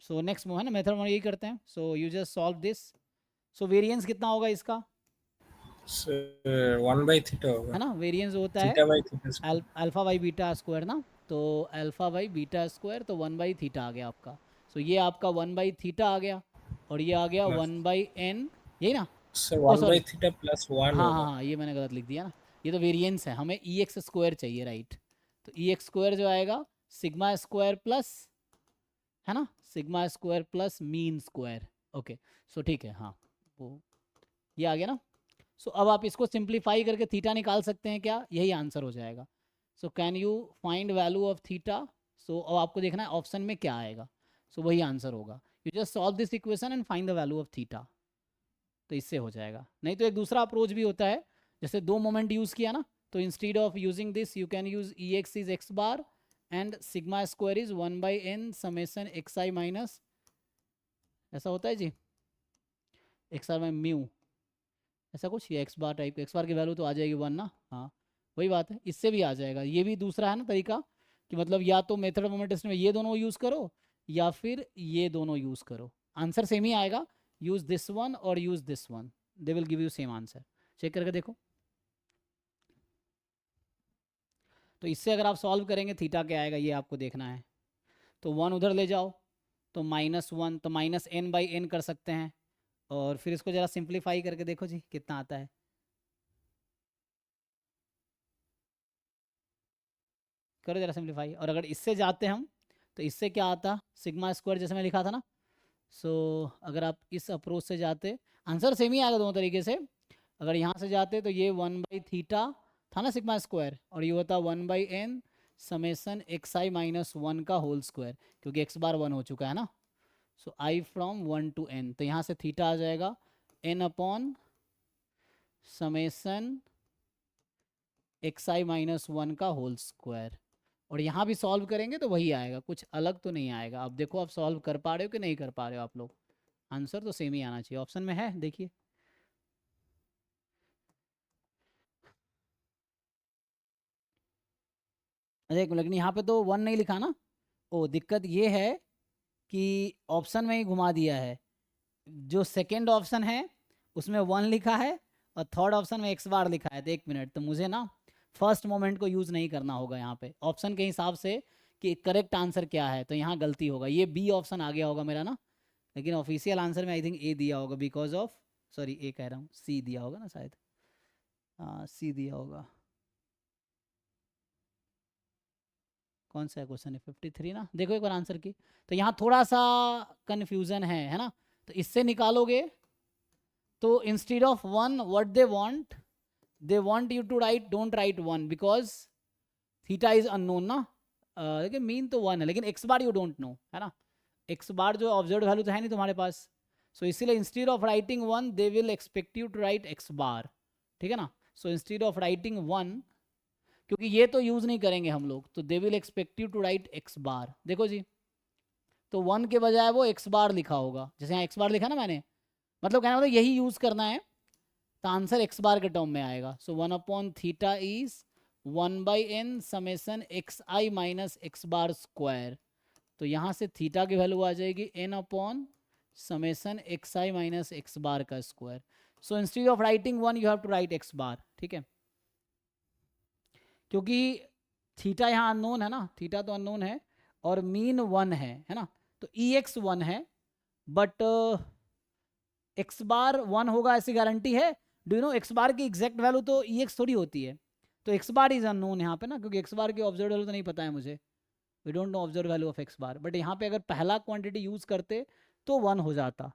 Speaker 1: सो नेक्स्ट है ना मेथड में यही करते हैं, so you just solve this. So variance कितना होगा इसका,
Speaker 3: 1 बाई थीटा
Speaker 1: है
Speaker 3: होगा,
Speaker 1: ना, वेरिएंस होता है
Speaker 3: theta by theta.
Speaker 1: Alpha by beta square ना, तो अल्फा बाई बीटा स्क्वायर, तो 1/थीटा आ गया आपका। सो ये आपका 1/थीटा आ गया, और ये आ गया 1/n, यही ना,
Speaker 3: sir
Speaker 1: oh
Speaker 3: 1 by
Speaker 1: sorry,
Speaker 3: theta plus 1
Speaker 1: हाँ हाँ
Speaker 3: होगा।
Speaker 1: हाँ, ये मैंने गलत लिख दिया ना, ये तो वेरिएंस है, हमें ई एक्स स्क्वायर चाहिए, राइट। तो ई एक्स स्क्वायर जो आएगा सिग्मा स्क्वायर प्लस, है ना, sigma square plus mean square. Okay, so ठीक है, हाँ वो ये आ गया ना। सो अब आप इसको सिंप्लीफाई करके थीटा निकाल सकते हैं क्या, यही आंसर हो जाएगा। So can you find value of theta, so अब आपको देखना है ऑप्शन में क्या आएगा, सो वही आंसर होगा। You just solve this equation and find the value of theta, तो इससे हो जाएगा। नहीं तो एक दूसरा अप्रोच भी होता है, जैसे दो मोमेंट यूज़ किया ना, तो instead of using this you can use E x is x bar and sigma square is 1/n summation x i minus, ऐसा होता है जी, एक्स आर बाई म्यू, ऐसा कुछ, ये एक्स बार टाइप, एक्स बार की वैल्यू तो आ जाएगी 1 ना, हाँ वही बात है, इससे भी आ जाएगा। ये भी दूसरा है ना तरीका, कि मतलब या तो मेथड ऑफ मोमेंट टेस्ट में ये दोनों यूज़ करो या फिर ये दोनों यूज़ करो, आंसर सेम ही आएगा। यूज दिस वन और use this one, they will give you same answer, check करके देखो। तो इससे अगर आप सॉल्व करेंगे थीटा क्या आएगा ये आपको देखना है, तो 1 उधर ले जाओ, तो -1, तो -n/n कर सकते हैं, और फिर इसको ज़रा सिंप्लीफाई करके देखो जी कितना आता है, करो जरा सिंप्लीफाई। और अगर इससे जाते हम, तो इससे क्या आता, सिग्मा स्क्वायर जैसे मैं लिखा था ना, सो अगर आप इस अप्रोच से जाते, आंसर सेम ही आएगा दोनों तरीके से। अगर यहाँ से जाते तो ये 1/थीटा था ना सिग्मा स्क्वायर, और ये होता 1/n summation x i minus 1 का होल स्क्वायर, क्योंकि एक्स बार 1 हो चुका है ना। सो आई फ्रॉम 1 to n, तो यहाँ से थीटा आ जाएगा n upon summation x i minus 1 का होल स्क्वायर, और यहाँ भी सॉल्व करेंगे तो वही आएगा, कुछ अलग तो नहीं आएगा। अब देखो आप सॉल्व कर पा रहे हो कि नहीं कर पा रहे हो आप लोग, आंसर तो सेम ही आना चाहिए, ऑप्शन में है देखिए। अच्छा लेकिन यहाँ पे तो 1 नहीं लिखा ना, ओ दिक्कत ये है कि ऑप्शन में ही घुमा दिया है, जो सेकेंड ऑप्शन है उसमें 1 लिखा है और थर्ड ऑप्शन में एक्स बार लिखा है। तो एक मिनट, तो मुझे ना फर्स्ट मोमेंट को यूज़ नहीं करना होगा यहाँ पे ऑप्शन के हिसाब से कि करेक्ट आंसर क्या है, तो यहाँ गलती होगा, ये बी ऑप्शन आ गया होगा मेरा ना, लेकिन ऑफिशियल आंसर में आई थिंक ए दिया होगा, बिकॉज ऑफ, सॉरी ए कह रहा हूँ, सी दिया होगा ना शायद, हाँ सी दिया होगा। कौन सा क्वेश्चन है 53 ना, देखो एक बार आंसर की, तो यहाँ थोड़ा सा कन्फ्यूज़न है ना। तो इससे निकालोगे तो instead of 1 what they want you to write, don't write 1 because theta is unknown ना, लेकिन मीन तो 1 है, लेकिन x bar you don't know, है ना, एक्स बार जो ऑब्जर्व वैल्यू तो है नहीं तुम्हारे पास। सो इसीलिए instead of writing 1 they will expect you to write X bar, ठीक है ना। सो इंस्टेड ऑफ राइटिंग 1, क्योंकि ये तो यूज़ नहीं करेंगे हम लोग, तो they will expect you to write X bar, देखो जी, तो 1 के बजाय वो एक्स बार लिखा होगा, जैसे यहाँ एक्स बार लिखा ना मैंने, मतलब कहना मतलब यही यूज़ करना है, तो आंसर एक्स बार के टर्म में आएगा। सो 1/थीटा is 1/n summation x i minus X bar square, तो यहाँ से थीटा की वैल्यू आ जाएगी n summation x i minus X bar का square. So instead of writing 1 you have to write X bar, ठीक है, क्योंकि थीटा यहाँ अननोन है ना, थीटा तो अननोन है और मीन 1 है ना, तो ई एक्स 1 है, बट एक्स बार 1 होगा ऐसी गारंटी है, डू यू नो एक्स बार की एग्जैक्ट वैल्यू तो ई एक्स थोड़ी होती है, तो एक्स बार इज अननोन यहाँ पे ना, क्योंकि एक्स बार की ऑब्जर्व वैल्यू तो नहीं पता है मुझे, we don't know observe value of x bar, but यहाँ पे अगर पहला क्वांटिटी यूज करते तो 1 हो जाता,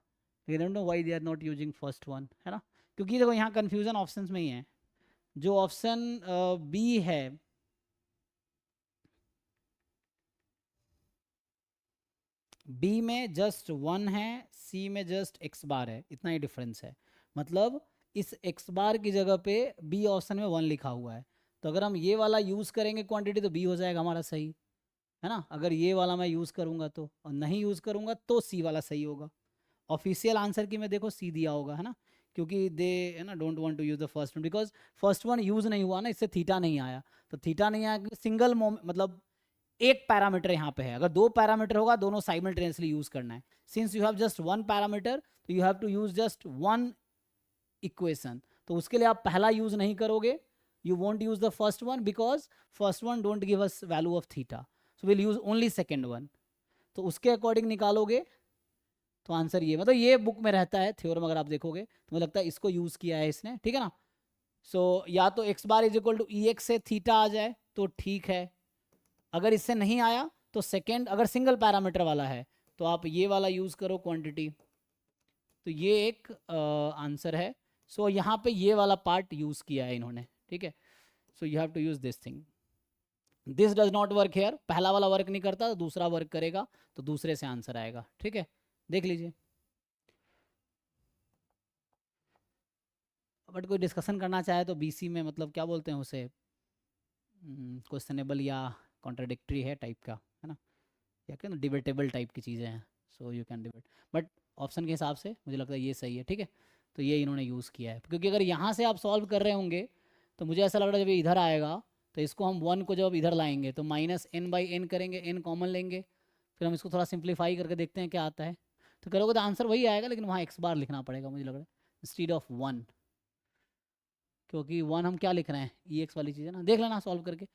Speaker 1: we don't know why they are not using first one, है ना, क्योंकि देखो यहाँ कन्फ्यूजन ऑप्शंस में ही है। जो ऑप्शन बी है, बी में जस्ट 1 है, सी में जस्ट एक्स बार है, इतना ही डिफरेंस है। मतलब इस एक्स बार की जगह पे बी ऑप्शन में 1 लिखा हुआ है, तो अगर हम ये वाला यूज़ करेंगे क्वांटिटी तो बी हो जाएगा हमारा सही, है ना। अगर ये वाला मैं यूज़ करूँगा तो, और नहीं यूज़ करूँगा तो सी वाला सही होगा। ऑफिशियल आंसर की में देखो सी दिया होगा, है ना, क्योंकि दे, है ना, don't want to use the first one because first one use नहीं हुआ ना, इससे थीटा नहीं आया। तो थीटा नहीं आया क्योंकि सिंगल मतलब एक पैरामीटर यहाँ पे है। अगर दो पैरामीटर होगा दोनों साइमल्टेनियसली यूज करना है। Since you have just one parameter तो you have to use just one equation, तो उसके लिए आप पहला यूज नहीं करोगे, you won't use the first one because first one don't give us value of theta, so will use only second one. तो उसके अकॉर्डिंग निकालोगे तो आंसर ये, मतलब ये बुक में रहता है थ्योरम, अगर आप देखोगे तो मुझे लगता है इसको यूज किया है इसने, ठीक है ना। सो या तो x bar is equal to E x से थीटा आ जाए तो ठीक है, अगर इससे नहीं आया तो सेकेंड, अगर सिंगल पैरामीटर वाला है तो आप ये वाला यूज करो क्वांटिटी, तो ये एक आंसर है। सो यहाँ पे ये वाला पार्ट यूज किया है इन्होंने, ठीक है। So you have to use this thing, this does not work here, पहला वाला वर्क नहीं करता तो दूसरा वर्क करेगा, तो दूसरे से आंसर आएगा, ठीक है। देख लीजिए, बट कोई डिस्कशन करना चाहे तो बीसी में, मतलब क्या बोलते हैं उसे, क्वेश्चनेबल या कॉन्ट्राडिक्टरी है टाइप का, है ना, या क्या ना, डिबेटेबल टाइप की चीज़ें हैं, so you can debate, but option के हिसाब से मुझे लगता है ये सही है, ठीक है। तो ये इन्होंने यूज़ किया है, क्योंकि अगर यहाँ से आप सॉल्व कर रहे होंगे तो मुझे ऐसा लग रहा है जब ये इधर आएगा तो इसको हम 1 को जब इधर लाएंगे तो -n/n करेंगे, n कॉमन लेंगे, फिर हम इसको थोड़ा सिंप्लीफाई करके देखते हैं क्या आता है, तो करोगे तो आंसर वही आएगा, लेकिन वहाँ एक्स बार लिखना पड़ेगा मुझे लग रहा है इंस्टीड ऑफ 1, क्योंकि 1 हम क्या लिख रहे हैं, ई एक्स वाली चीज़ है ना, देख लेना सॉल्व करके।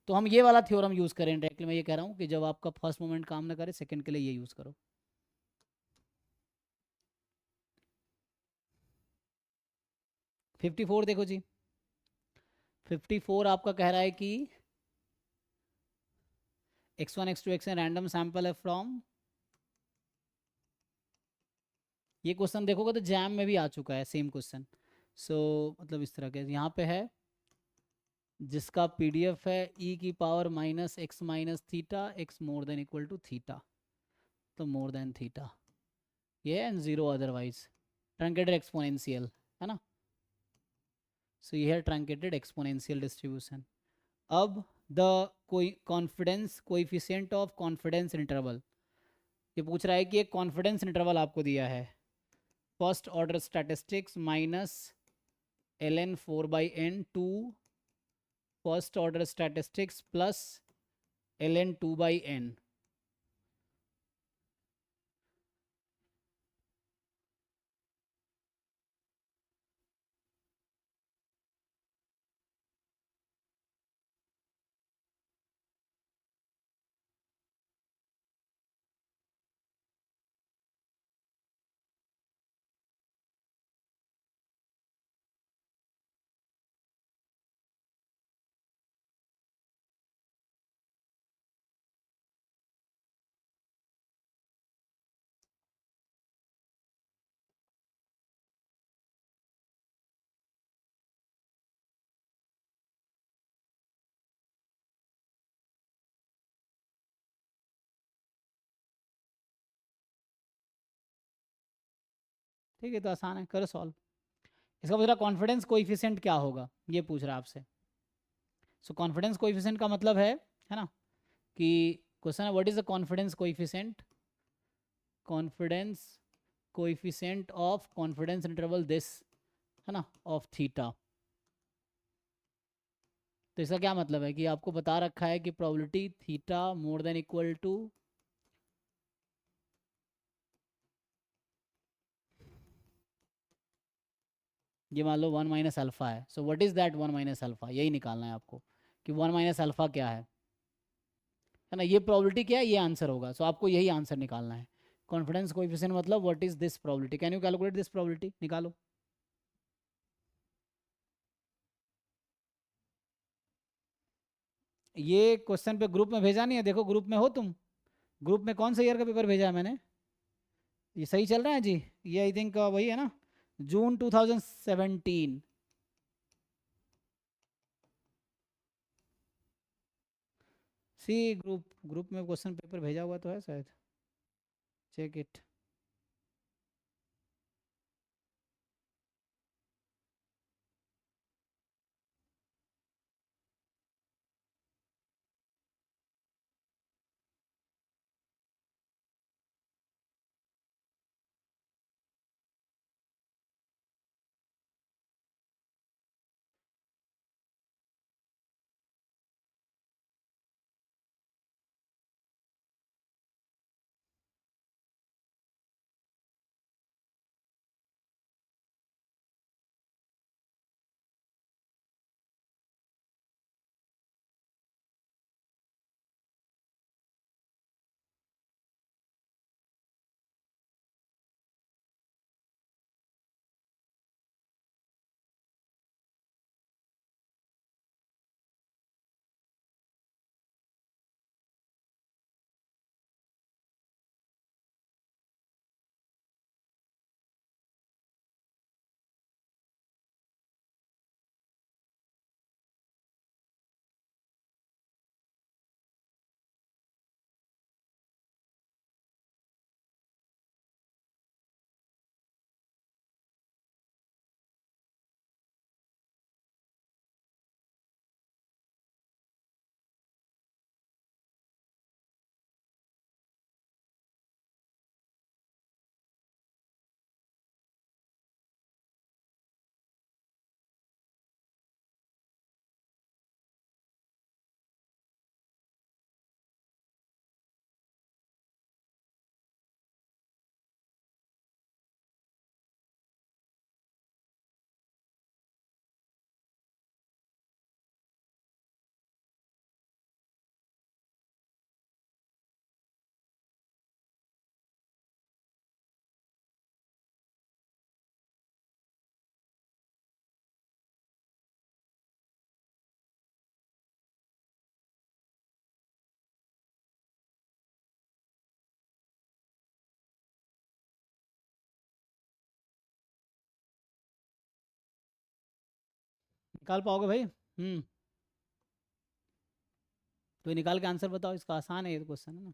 Speaker 1: तो हम ये वाला थ्योरम यूज़ करें डायरेक्टली, मैं ये कह रहा हूँ कि जब आपका फर्स्ट मोमेंट काम ना करे सेकंड के लिए ये यूज़ करो। फिफ्टी फोर देखो जी, 54 आपका कह रहा है कि x1 x2 xn random sample है फ्रॉम, ये क्वेश्चन देखोगे तो जैम में भी आ चुका है सेम क्वेश्चन। सो मतलब इस तरह के यहाँ पे है, जिसका पीडीएफ है e की power -x minus theta x more than equal to theta, तो मोर देन थीटा ये है, and zero otherwise truncated exponential, है ना। सो ये है ट्रंकेटेड एक्सपोनेंशियल डिस्ट्रीब्यूशन। अब द कोई confidence coefficient of confidence interval, ये पूछ रहा है कि एक कॉन्फिडेंस इंटरवल आपको दिया है, first order statistics minus ln 4/n to first order statistics plus ln 2/n। ठीक है, तो आसान है, करो सॉल्व। इसका पूछ रहा कॉन्फिडेंस कोएफिशिएंट क्या होगा, ये पूछ रहा है आपसे। सो कॉन्फिडेंस कोएफिशिएंट का मतलब है ना, कि क्वेश्चन है what is the confidence coefficient, confidence coefficient of confidence interval this, है ना, ऑफ थीटा। तो इसका क्या मतलब है कि आपको बता रखा है कि probability theta more than equal to, ये मान लो 1 माइनस अल्फा है, so what is that 1 minus alpha, यही निकालना है आपको कि 1 माइनस अल्फा क्या है ना, ये प्रोबेबिलिटी क्या है, ये आंसर होगा। सो आपको यही आंसर निकालना है। कॉन्फिडेंस कोएफिशिएंट मतलब what is this probability, can you calculate this probability, निकालो। ये क्वेश्चन पे ग्रुप में भेजा नहीं है, देखो ग्रुप में हो तुम, ग्रुप में कौन सा ईयर का पेपर भेजा है मैंने, ये सही चल रहा है जी, ये आई थिंक वही है ना, जून 2017। सी ग्रुप, ग्रुप में क्वेश्चन पेपर भेजा हुआ तो है शायद। Check it. निकाल पाओगे भाई? तो निकाल के आंसर बताओ, इसका आसान है ये क्वेश्चन है ना।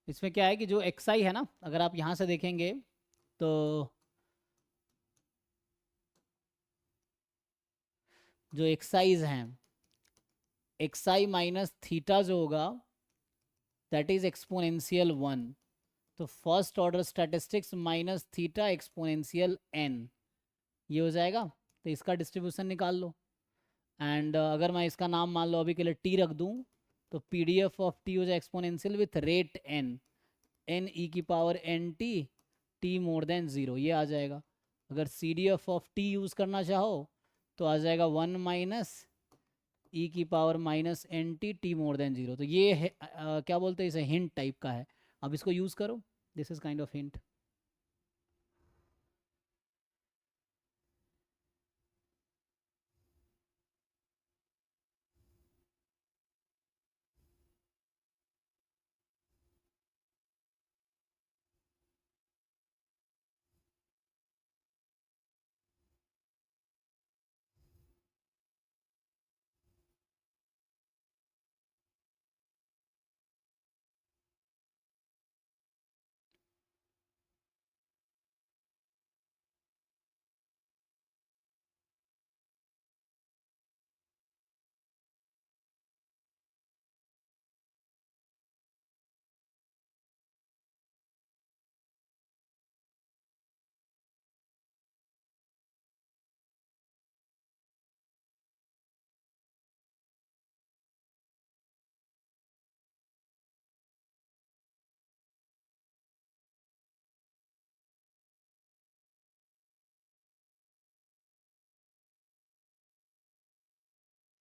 Speaker 1: इसमें क्या है कि जो xi है ना, अगर आप यहाँ से देखेंगे तो जो एक्साइज हैं, xi माइनस थीटा जो होगा दैट इज एक्सपोनेंशियल 1। तो first order statistics minus theta exponential n, ये हो जाएगा। तो इसका डिस्ट्रीब्यूशन निकाल लो। एंड अगर मैं इसका नाम मान लो अभी के लिए t रख दूं, तो PDF ऑफ t हो जाए exponential with rate n, n e की power nt t more than 0, ये आ जाएगा। अगर CDF ऑफ t यूज़ करना चाहो तो आ जाएगा 1 माइनस ई की power minus nt t more than 0। तो ये है क्या बोलते हैं इसे, हिंट टाइप का है। अब इसको यूज़ करो, this is kind of hint.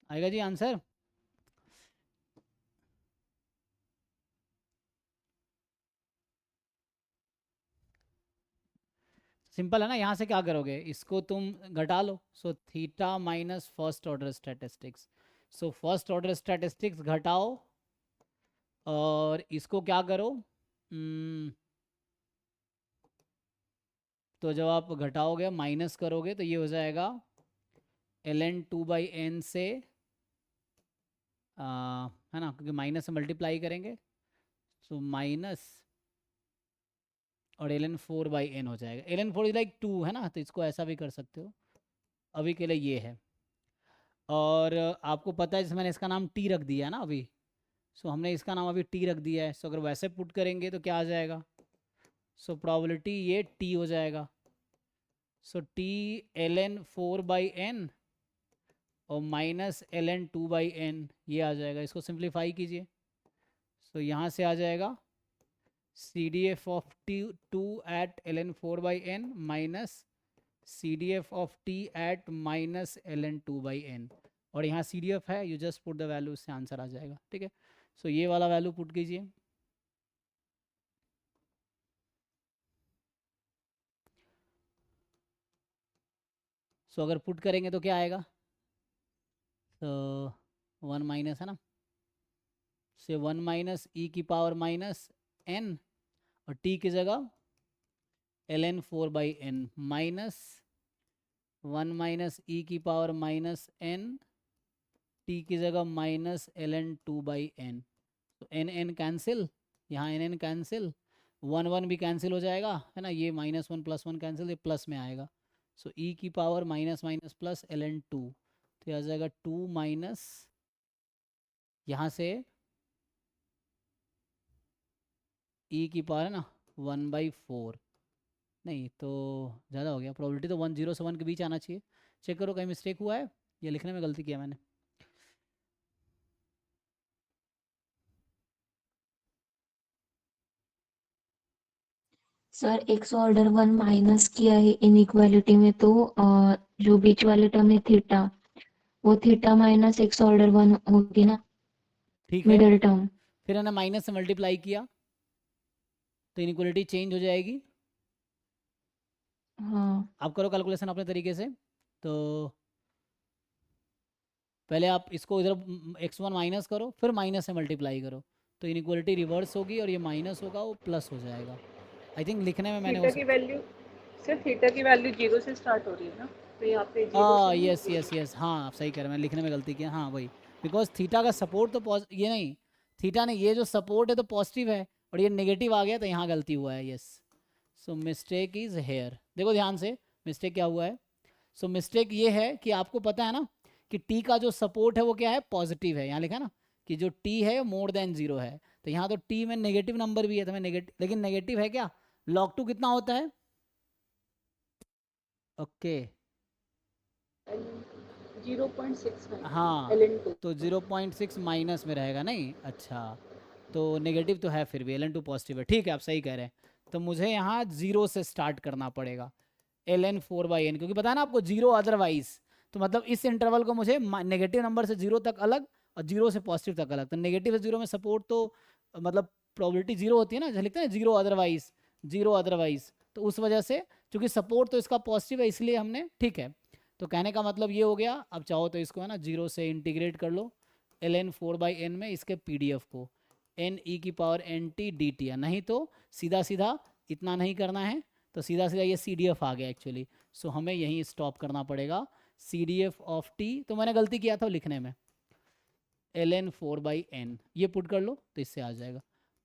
Speaker 1: आएगा जी आंसर। सिंपल है ना, यहाँ से क्या करोगे, इसको तुम घटा लो। So theta minus first order statistics. So first order statistics घटाओ और इसको क्या करो, तो जब आप घटाओगे माइनस करोगे तो ये हो जाएगा ln 2/n से है ना, क्योंकि माइनस से मल्टीप्लाई करेंगे, सो माइनस और ln 4/n हो जाएगा। ln 4 इज लाइक 2 है ना, तो इसको ऐसा भी कर सकते हो, अभी के लिए ये है। और आपको पता है जैसे मैंने इसका नाम t रख दिया है ना अभी, सो हमने इसका नाम अभी t रख दिया है, सो अगर वैसे पुट करेंगे तो क्या आ जाएगा, सो प्रोबेबिलिटी ये t हो जाएगा, सो t ln 4/n और माइनस ln 2/n ये आ जाएगा। इसको सिंप्लीफाई कीजिए, सो यहाँ से आ जाएगा CDF of t2 at ln 4/n minus CDF of t at minus ln 2/n, और यहाँ CDF है, you just put the value, इससे आंसर आ जाएगा। ठीक है, सो ये वाला वैल्यू पुट कीजिए, सो अगर पुट करेंगे तो क्या आएगा, तो 1 माइनस है ना, से 1 माइनस e की पावर माइनस n और t की जगह ln 4/n minus 1 minus e की पावर माइनस n, t की जगह माइनस ln 2/n, तो n कैंसिल, यहाँ n कैंसिल, 1 1 भी कैंसिल हो जाएगा है ना, ये -1 + 1 कैंसिल, ये प्लस में आएगा, सो e की power minus minus plus ln 2, तो आ जाएगा 2 माइनस, यहाँ से e की पावर है ना 1/4, नहीं तो ज़्यादा हो गया, प्रोबेबिलिटी तो 1 0 से 1 के बीच आना चाहिए। चेक करो कहीं मिस्टेक हुआ है या लिखने में गलती किया मैंने।
Speaker 2: सर x ऑर्डर 1 माइनस किया है इनइक्वालिटी में, तो जो बीच वाले टर्म है थीटा, वो थीटा माइनस x ऑर्डर 1 होगी ना,
Speaker 1: ठीक है,
Speaker 2: मिडिल टर्म।
Speaker 1: फिर मैंने माइनस से मल्टीप्लाई किया तो इनइक्वालिटी चेंज हो जाएगी।
Speaker 2: हाँ
Speaker 1: आप करो कैलकुलेशन अपने तरीके से, तो पहले आप इसको इधर x1 माइनस करो, फिर माइनस से मल्टीप्लाई करो, तो इनइक्वालिटी रिवर्स होगी और ये माइनस होगा वो प्लस हो जाएगा। आई थिंक लिखने में मैंने
Speaker 4: थीटा की वैल्यू, सर थीटा की वैल्यू 0 से स्टार्ट हो रही है ना, तो यहाँ पे 0 से नहीं
Speaker 1: यस
Speaker 4: होगी।
Speaker 1: यस यस, हाँ आप सही कह रहे हैं, मैं लिखने में गलती किया, हाँ वही, बिकॉज थीटा का सपोर्ट तो ये नहीं, थीटा ने ये जो सपोर्ट है तो पॉजिटिव है और ये नेगेटिव आ गया, तो यहाँ गलती हुआ है, yes, so mistake is here. देखो ध्यान से मिस्टेक क्या हुआ है, सो मिस्टेक ये है कि आपको पता है ना कि टी का जो सपोर्ट है वो क्या है, पॉजिटिव है, यहाँ लिखा है ना कि जो टी है मोर देन 0 है, तो यहाँ तो टी में नेगेटिव नंबर भी है, तो मैं नेगेटिव, लेकिन नेगेटिव है क्या, log 2 कितना होता है, ओके
Speaker 4: 0.69
Speaker 1: हाँ,
Speaker 4: ln2।
Speaker 1: तो 0.6 माइनस में रहेगा, नहीं अच्छा, तो नेगेटिव तो है, फिर भी ln 2 पॉजिटिव है, ठीक है आप सही कह रहे हैं, तो मुझे यहाँ 0 से स्टार्ट करना पड़ेगा ln 4/n, क्योंकि पता है ना आपको 0 अदरवाइज, तो मतलब इस इंटरवल को मुझे नेगेटिव नंबर से 0 तक अलग और 0 से पॉजिटिव तक अलग, तो नेगेटिव से 0 में सपोर्ट तो मतलब प्रोबेबिलिटी 0 होती है ना, जैसे लिखते हैं 0 अदरवाइज, 0 अदरवाइज, तो उस वजह से क्योंकि सपोर्ट तो इसका पॉजिटिव है इसलिए हमने, ठीक है, तो कहने का मतलब ये हो गया। अब चाहो तो इसको है ना 0 से इंटीग्रेट कर लो ln 4/n में इसके PDF को n e की पावर nt dt, नहीं तो सीधा सीधा इतना नहीं करना है, तो सीधा सीधा ये CDF आ गया एक्चुअली, सो हमें यहीं स्टॉप करना पड़ेगा, CDF ऑफ t, तो मैंने गलती किया था लिखने में, ln 4/n ये पुट कर लो तो इससे आ जाएगा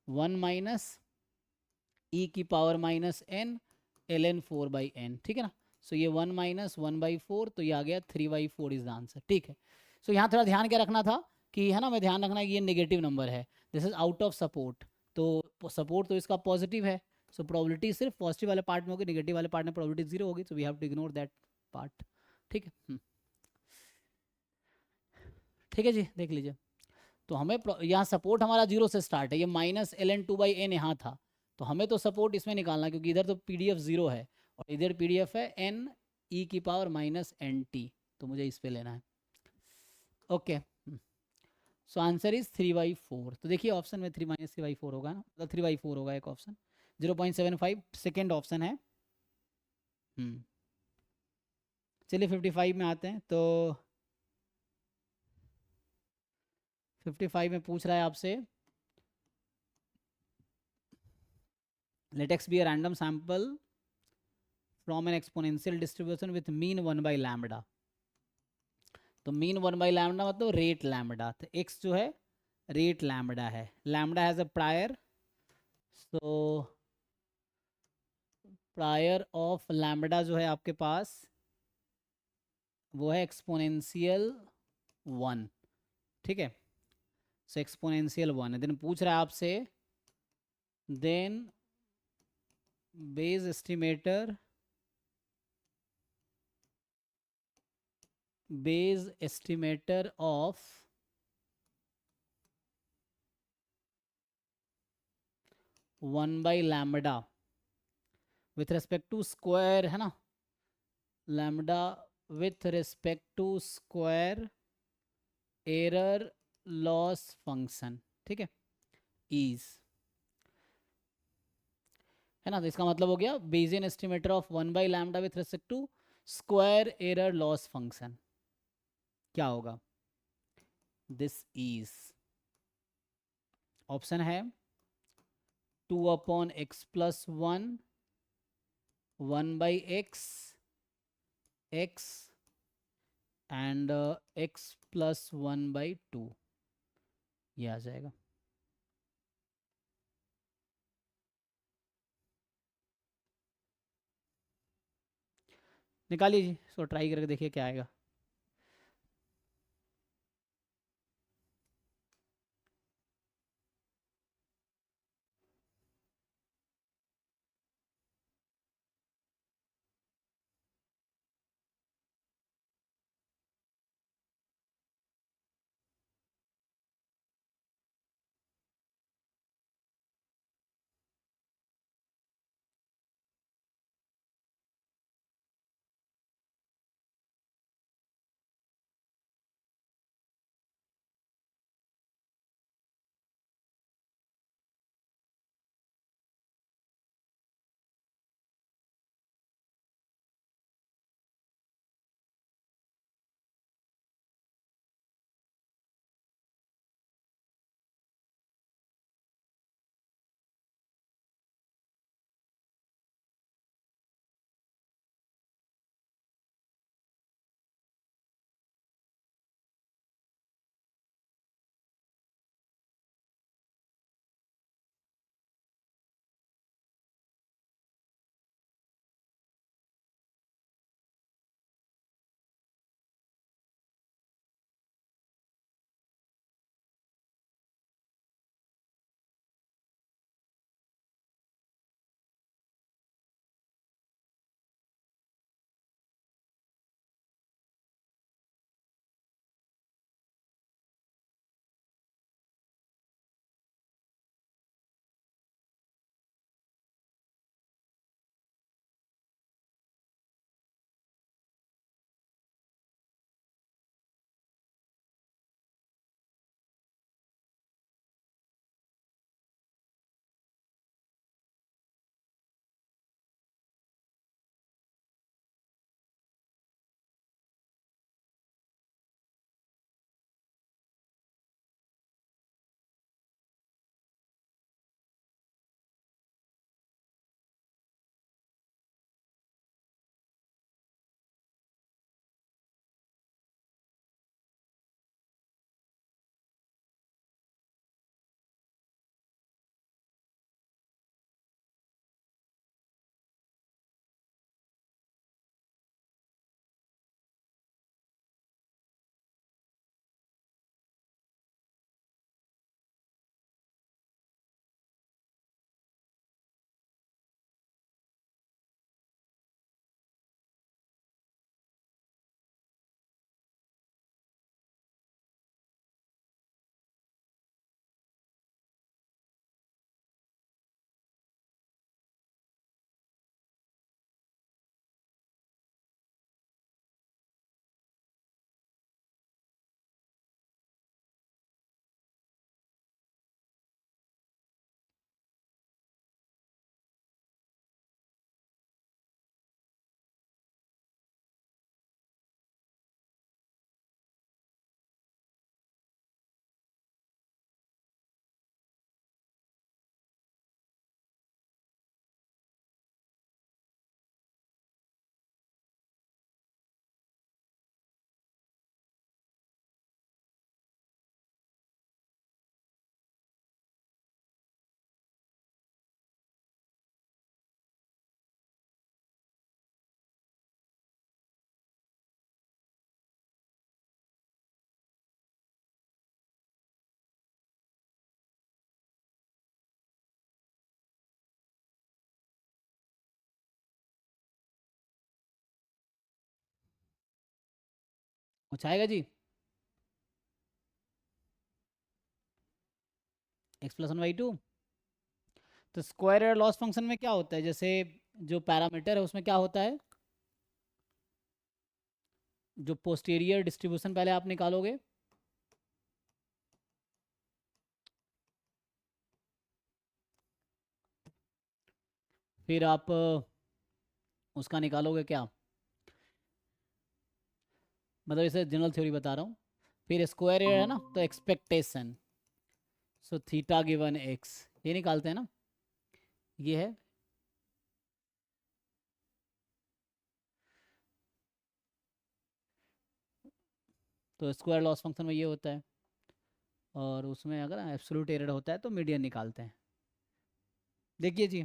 Speaker 1: 1 माइनस e की power minus n ln 4/n, ठीक है ना, सो ये 1 माइनस 1/4, तो ये आ गया 3/4 इज द आंसर, ठीक है। सो यहाँ थोड़ा ध्यान क्या रखना था कि है ना, मैं ध्यान रखना कि ये नेगेटिव नंबर है, this is out of support, तो सपोर्ट तो इसका पॉजिटिव है, सो प्रोबेबिलिटी सिर्फ पॉजिटिव वाले पार्ट में होगी, नेगेटिव वाले पार्ट में प्रोबेबिलिटी 0 होगी, so we have to ignore that part, ठीक है। ठीक है जी, देख लीजिए, तो हमें यहाँ सपोर्ट हमारा 0 से स्टार्ट है, ये माइनस ln 2/n यहाँ था, तो हमें तो सपोर्ट इसमें निकालना है, क्योंकि इधर तो PDF 0 है और इधर PDF है n e की पावर माइनस nt, तो मुझे इस पे लेना है, ओके। सो आंसर इज 3/4, तो देखिए ऑप्शन में 3 - 3/4 होगा ना, मतलब 3/4 होगा एक ऑप्शन, 0.75 सेकेंड ऑप्शन है। चलिए 55 में आते हैं, तो 55 में पूछ रहा है आपसे, let x be a random sample from an exponential distribution with mean 1/λ, तो मीन 1/λ मतलब रेट लैम्बडा, तो x जो है रेट लैम्बडा है, lambda has a prior, so prior of lambda जो है आपके पास वो है एक्सपोनेंशियल 1, ठीक है। सो एक्सपोनेंशियल 1 है, देन पूछ रहा है आपसे then Bayes estimator of 1/λ with respect to square, है ना, lambda with respect to square error loss function, ठीक है, इज, है ना। तो इसका मतलब हो गया Bayesian estimator of 1/λ with respect to square error loss function क्या होगा, दिस इज, ऑप्शन है 2/x+1 1/x x and x+1/2, ये आ जाएगा। निकालिए जी, सो ट्राई करके देखिए क्या आएगा। कुछ आएगा जी? X plus one by two. तो स्क्वायर एरर लॉस फंक्शन में क्या होता है, जैसे जो पैरामीटर है उसमें क्या होता है, जो पोस्टीरियर डिस्ट्रीब्यूशन पहले आप निकालोगे, फिर आप उसका निकालोगे क्या, मतलब इसे जनरल थ्योरी बता रहा हूँ। फिर स्क्वायर एरर है ना, तो expectation, so theta given x, ये निकालते हैं ना, ये है। तो स्क्वायर लॉस फंक्शन में ये होता है, और उसमें अगर एब्सोल्यूट एरर होता है तो मीडियन निकालते हैं। देखिए जी,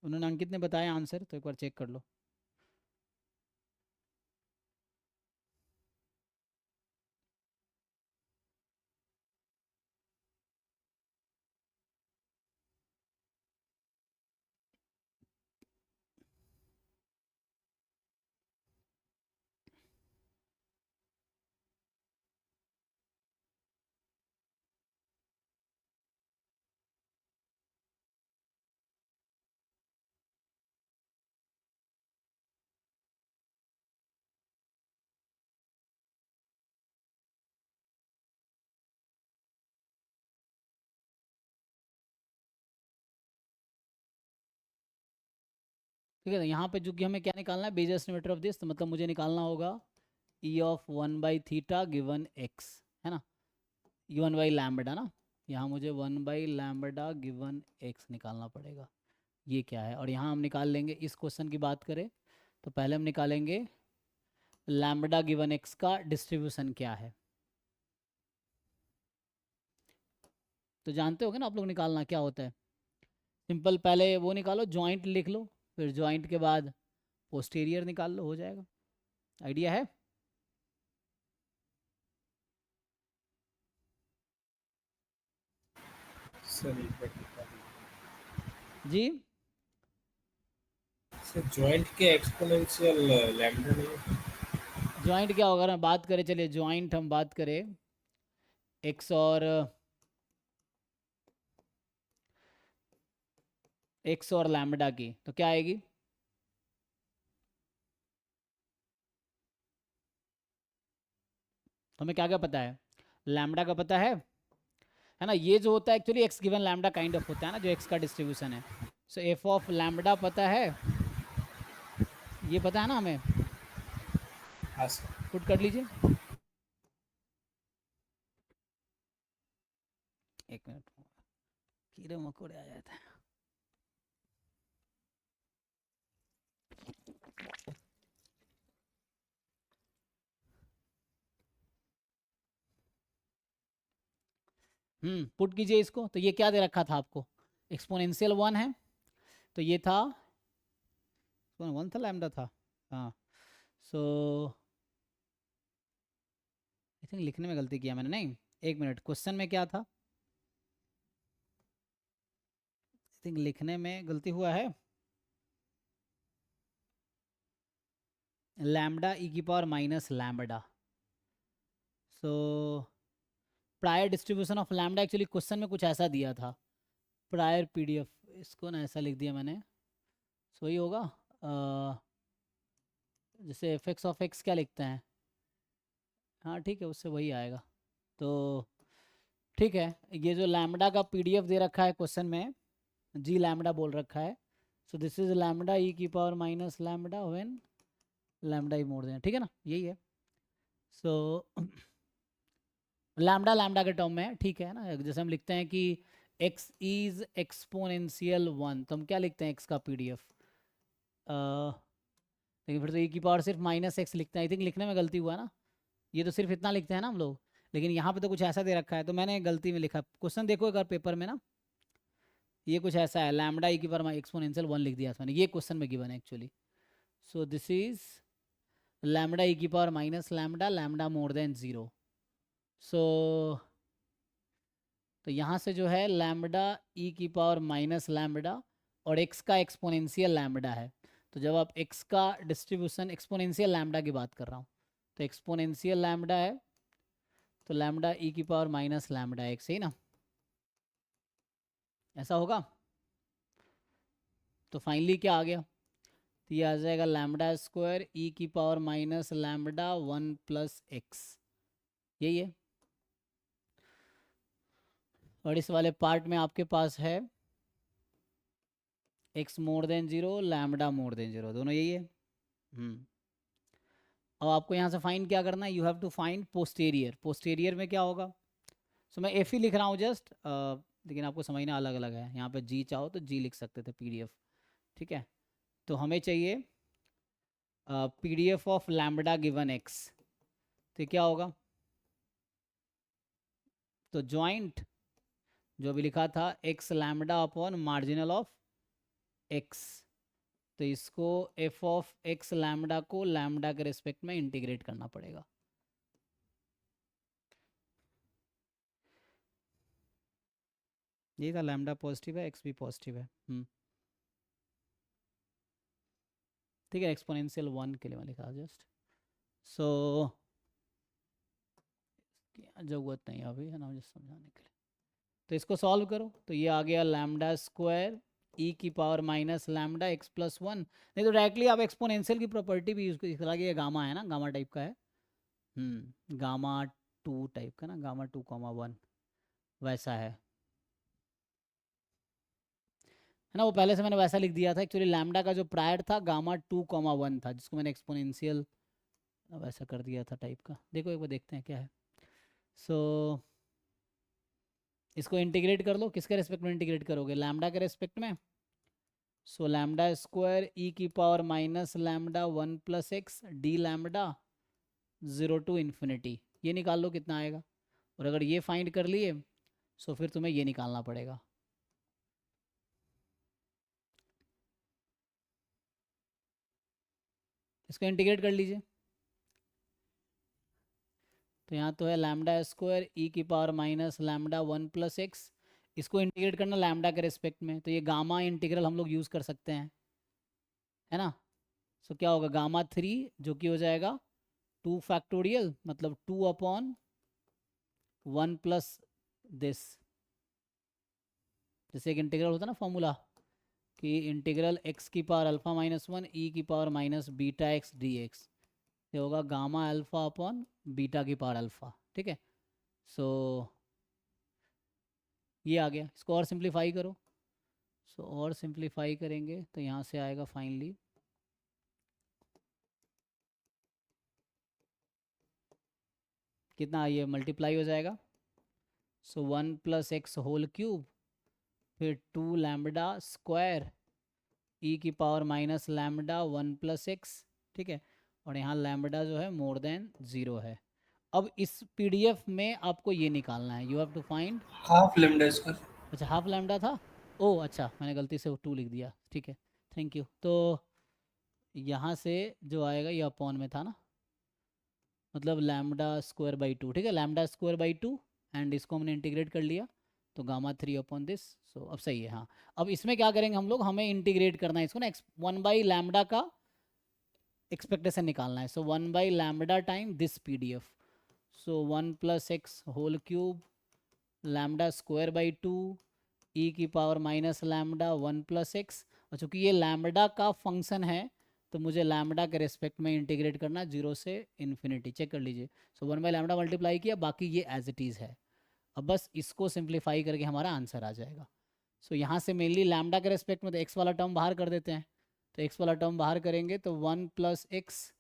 Speaker 1: उन्होंने, अंकित ने बताया आंसर, तो एक बार चेक कर लो। ठीक है, तो यहाँ पे जो कि हमें क्या निकालना है, बेज एस्टिमेटर ऑफ दिस, तो मतलब मुझे निकालना होगा ई of one by theta given x, है ना, ये वन बाई लैम्बडा ना, यहाँ मुझे one by lambda given x निकालना पड़ेगा, ये क्या है। और यहाँ हम निकाल लेंगे, इस क्वेश्चन की बात करें तो पहले हम निकालेंगे लैम्बडा गिवन एक्स का डिस्ट्रीब्यूशन क्या है। तो जानते होगे ना आप लोग निकालना क्या होता है, सिंपल, पहले वो निकालो, जॉइंट लिख लो, फिर जॉइंट के बाद पोस्टीरियर निकाल लो, हो जाएगा। आइडिया है?
Speaker 3: सर एक बार बता दीजिए।
Speaker 1: जी,
Speaker 3: सर जॉइंट के एक्सपोनेंशियल लैम्डा नहीं।
Speaker 1: जॉइंट क्या होगा, ना बात करें, चलिए जॉइंट हम बात करें एक्स और लैम्बडा की, तो क्या आएगी, तो हमें क्या क्या पता है, लैम्बडा का पता है ना, ये जो होता है actually x given lambda kind of होता है ना, जो एक्स का डिस्ट्रीब्यूशन है। सो एफ ऑफ लैम्बडा पता है, ये पता है ना हमें,
Speaker 3: हाँ सर।
Speaker 1: पुट कर लीजिए, एक मिनट, कीड़े मकोड़े आ जाते हैं। पुट कीजिए इसको, तो ये क्या दे रखा था आपको, एक्सपोनेंशियल वन है, तो ये था वन था, लैम्बडा था, हाँ। सो आई थिंक लिखने में गलती किया मैंने, नहीं, एक मिनट, क्वेश्चन में क्या था, आई थिंक लिखने में गलती हुआ है, लैम्बडा ई की power minus lambda. So prior distribution of lambda, actually question में कुछ ऐसा दिया था, प्रायर पीडीएफ, इसको ना ऐसा लिख दिया मैंने, सो ही होगा, जैसे एफ एक्स ऑफ एक्स क्या लिखते हैं, हाँ ठीक है, उससे वही आएगा। तो ठीक है, ये जो लैम्बडा का पीडीएफ दे रखा है क्वेश्चन में, जी लैम्बडा बोल रखा है, सो दिस इज लैम्बडा ई की power minus lambda when lambda E more than, ठीक है ना, यही है। सो लैम्बडा लैम्बडा के टर्म में है, ठीक है ना, जैसे हम लिखते हैं कि x इज एक्सपोनेंशियल वन, तो हम क्या लिखते हैं, x का पीडीएफ, लेकिन फिर तो e की पावर सिर्फ माइनस एक्स लिखते हैं, आई थिंक लिखने में गलती हुआ ना, ये तो सिर्फ इतना लिखते हैं ना हम लोग, लेकिन यहाँ पे तो कुछ ऐसा दे रखा है, तो मैंने गलती में लिखा, क्वेश्चन देखो अगर पेपर में ना, ये कुछ ऐसा है, लैम्बडा ई की पावर एक्सपोनेंशियल वन लिख दिया मैंने, ये क्वेश्चन में गिवन है actually. So this is lambda e की power minus lambda, lambda more than zero. So तो यहाँ से जो है लैम्बडा ई की पावर माइनस लैम्बडा, और x का एक्सपोनेंशियल लैम्बडा है, तो जब आप x का डिस्ट्रीब्यूशन, एक्सपोनेंशियल लैम्बडा की बात कर रहा हूँ, तो एक्सपोनेंशियल लैम्बडा है तो लैम्बडा ई की पावर माइनस लैम्बडा एक्स, सही ना, ऐसा होगा। तो फाइनली क्या आ गया, तो ये आ जाएगा लैम्बडा स्क्वायर ई की power minus lambda 1 plus x, यही है। और इस वाले पार्ट में आपके पास है x more then 0 lambda more then 0, दोनों यही है। अब आपको यहाँ से फाइंड क्या करना है, you have to find posterior. Posterior में क्या होगा, सो मैं एफ ही लिख रहा हूँ जस्ट, लेकिन आपको समझना अलग अलग है। यहाँ पे जी चाहो तो जी लिख सकते थे, पीडीएफ, ठीक है। तो हमें चाहिए PDF of lambda given x, तो क्या होगा, तो जॉइंट जो भी लिखा था x lambda upon marginal of x, तो इसको एफ ऑफ एक्स लैम्बडा को लैम्बडा के रिस्पेक्ट में इंटीग्रेट करना पड़ेगा। ये था, लैम्बडा पॉजिटिव है, एक्स भी पॉजिटिव है, ठीक है। एक्सपोनेंशियल 1 के लिए मैं लिखा जस्ट, सो जरूरत नहीं अभी है ना मुझे समझाने के लिए। तो इसको सॉल्व करो, तो ये आ गया लैम्बडा स्क्वायर ई की power minus lambda x plus 1। नहीं तो डायरेक्टली आप एक्सपोनेंशियल की प्रॉपर्टी भी यूज कर, ये गामा है ना, गामा टाइप का है, गामा 2 टाइप का ना, गामा 2,1 वैसा है ना। वो पहले से मैंने वैसा लिख दिया था एक्चुअली, लैम्बडा का जो प्रायर था गामा 2,1 था, जिसको मैंने एक्सपोनेंशियल वैसा कर दिया था टाइप का। देखो एक बार देखते हैं क्या है। सो इसको इंटीग्रेट कर लो, किसके रेस्पेक्ट में इंटीग्रेट करोगे, लैम्बडा के रेस्पेक्ट में। सो लैम्बडा स्क्वायर ई की power minus lambda 1 plus x d lambda 0 to infinity, ये निकाल लो कितना आएगा। और अगर ये फाइंड कर लिए सो फिर तुम्हें ये निकालना पड़ेगा, इसको इंटीग्रेट कर लीजिए। तो यहाँ तो है लैम्बडा स्क्वायर ई की power minus lambda 1 plus x, इसको इंटीग्रेट करना लैम्बडा के रिस्पेक्ट में, तो ये गामा इंटीग्रल हम लोग यूज़ कर सकते हैं, है ना। सो क्या होगा, गामा 3 जो कि हो जाएगा 2 फैक्टोरियल, मतलब 2 अपॉन 1 प्लस दिस, जैसे एक इंटीग्रल होता है ना फॉर्मूला कि इंटीग्रल एक्स की पावर अल्फा माइनस 1 ई की power minus beta x D x, ये होगा गामा अल्फा अपॉन बीटा की पावर अल्फा, ठीक है। सो ये आ गया, इसको और सिंप्लीफाई करो। सो और सिंप्लीफाई करेंगे तो यहाँ से आएगा फाइनली कितना, ये मल्टीप्लाई हो जाएगा। सो 1 प्लस एक्स होल क्यूब, फिर 2 लैम्बडा स्क्वायर ई की power minus lambda 1 plus x, ठीक है। और यहाँ लैम्बडा जो है मोर देन 0 है। अब इस पीडीएफ में आपको ये निकालना है, you have to find
Speaker 3: half lambda square.
Speaker 1: अच्छा हाफ लैम्बडा था, ओ अच्छा मैंने गलती से 2 लिख दिया, ठीक है, थैंक यू। तो यहाँ से जो आएगा ये अपॉन में था ना, मतलब लैम्बडा स्क्वायर बाई 2, ठीक है, लैम्बडा स्क्वायर बाई 2 एंड इसको हमने इंटीग्रेट कर लिया तो गामा 3 अपॉन दिस। सो अब सही है। हाँ अब इसमें क्या करेंगे हम लोग, हमें इंटीग्रेट करना है इसको ना, 1 बाई लैम्बडा का एक्सपेक्टेशन निकालना है। So 1 by lambda time this PDF, so 1 plus x whole cube lambda square by 2 e की power minus lambda 1 plus x. और चूँकि ये लैम्बडा का फंक्शन है तो मुझे लैम्बडा के रेस्पेक्ट में इंटीग्रेट करना 0 से इन्फिनिटी, चेक कर लीजिए। सो 1 बाई लैम्बडा मल्टीप्लाई किया, बाकी ये एज इट इज़ है। अब बस इसको सिंप्लीफाई करके हमारा आंसर आ जाएगा। सो यहाँ से मेनली लैम्बडा के रेस्पेक्ट में तो एक्स वाला टर्म बाहर कर देते हैं, तो एक्स वाला टर्म बाहर करेंगे तो 1 plus x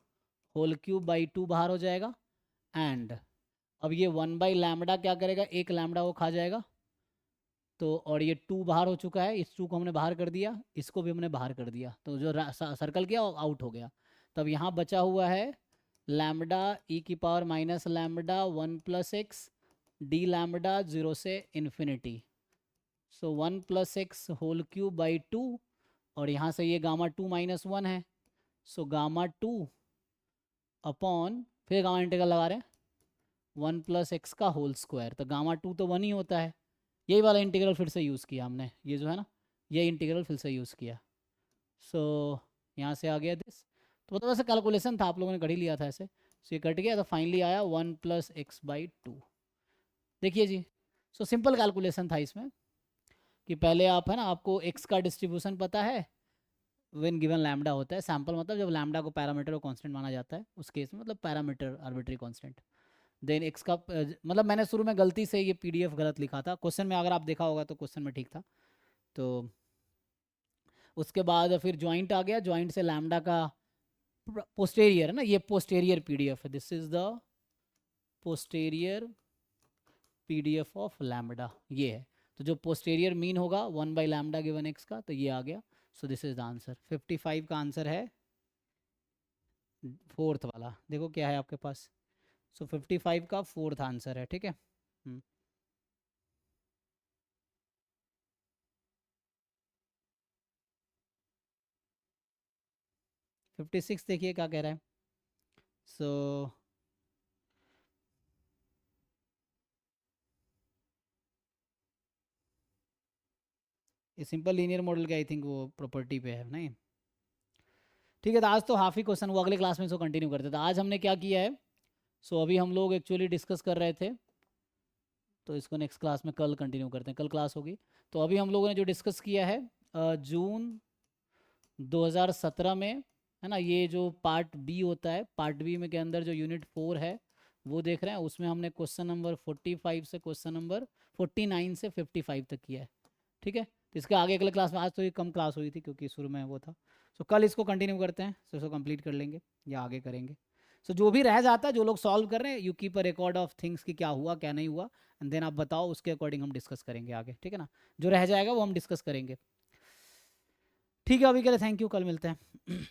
Speaker 1: whole cube by 2 बाहर हो जाएगा। एंड अब ये 1 बाई लैम्बडा क्या करेगा, एक लैम्बडा वो खा जाएगा, तो और ये 2 बाहर हो चुका है, इस 2 को हमने बाहर कर दिया, इसको भी हमने बाहर कर दिया, तो जो सर्कल किया वो आउट हो गया। तब यहाँ बचा हुआ है लैम्बडा ई की power minus lambda 1 plus x d lambda 0 से infinity. So 1 plus x whole cube by 2, और यहाँ से ये गामा 2 माइनस 1 है, सो गामा 2 अपॉन फिर गामा इंटीग्रल लगा रहे हैं 1 प्लस एक्स का होल स्क्वायर, तो गामा 2 तो 1 ही होता है, यही वाला इंटीग्रल फिर से यूज़ किया हमने, ये जो है ना ये इंटीग्रल फिर से यूज़ किया। सो यहाँ से आ गया दिस, तो मतलब ऐसे कैलकुलेशन था, आप लोगों ने कर ही लिया था ऐसे। सो ये कट गया तो फाइनली आया 1 + x/2। देखिए जी, सो सिंपल कैलकुलेशन था इसमें कि पहले आप है ना, आपको x का डिस्ट्रीब्यूशन पता है व्हेन गिवन लैम्डा होता है। सैम्पल मतलब जब लैम्डा को पैरामीटर और कांस्टेंट माना जाता है, उस केस में मतलब parameter arbitrary constant. Then x का मतलब मैंने शुरू में गलती से ये PDF गलत लिखा था, क्वेश्चन में अगर आप देखा होगा तो क्वेश्चन में ठीक था। तो उसके बाद फिर जॉइंट आ गया, जॉइंट से लैम्डा का पोस्टेरियर है ना, ये पोस्टेरियर PDF है, this is the posterior PDF of lambda, ये है। तो जो पोस्टेरियर मीन होगा 1/λ गिवन x का, तो ये आ गया। सो दिस इज द आंसर। 55 का आंसर है फोर्थ वाला, देखो क्या है आपके पास। सो 55 का फोर्थ आंसर है, ठीक है। 56 देखिए क्या कह रहा है। सो ये सिंपल लीनियर मॉडल के आई थिंक वो प्रॉपर्टी पे है नहीं। ठीक है, तो आज तो हाफ ही क्वेश्चन हुआ, अगले क्लास में इसको कंटिन्यू करते थे। आज हमने क्या किया है, सो अभी हम लोग एक्चुअली डिस्कस कर रहे थे, तो इसको नेक्स्ट क्लास में कल कंटिन्यू करते हैं, कल क्लास होगी। तो अभी हम लोगों ने जो डिस्कस किया है जून 2017 में, है ना, ये जो पार्ट बी होता है, पार्ट बी में के अंदर जो यूनिट 4 है वो देख रहे हैं, उसमें हमने क्वेश्चन नंबर 45 से क्वेश्चन नंबर 49 से 55 तक किया है, ठीक है। तो इसके आगे अगले क्लास में, आज तो ये कम क्लास हुई थी क्योंकि शुरू में वो था, सो कल इसको कंटिन्यू करते हैं, सो इसको कंप्लीट कर लेंगे या आगे करेंगे। सो जो भी रह जाता है, जो लोग सॉल्व कर रहे हैं, you keep a record of things कि क्या हुआ क्या नहीं हुआ, एंड देन आप बताओ, उसके अकॉर्डिंग हम डिस्कस करेंगे आगे, ठीक है ना। जो रह जाएगा वो हम डिस्कस करेंगे, ठीक है। अभी के लिए थैंक यू, कल मिलते हैं।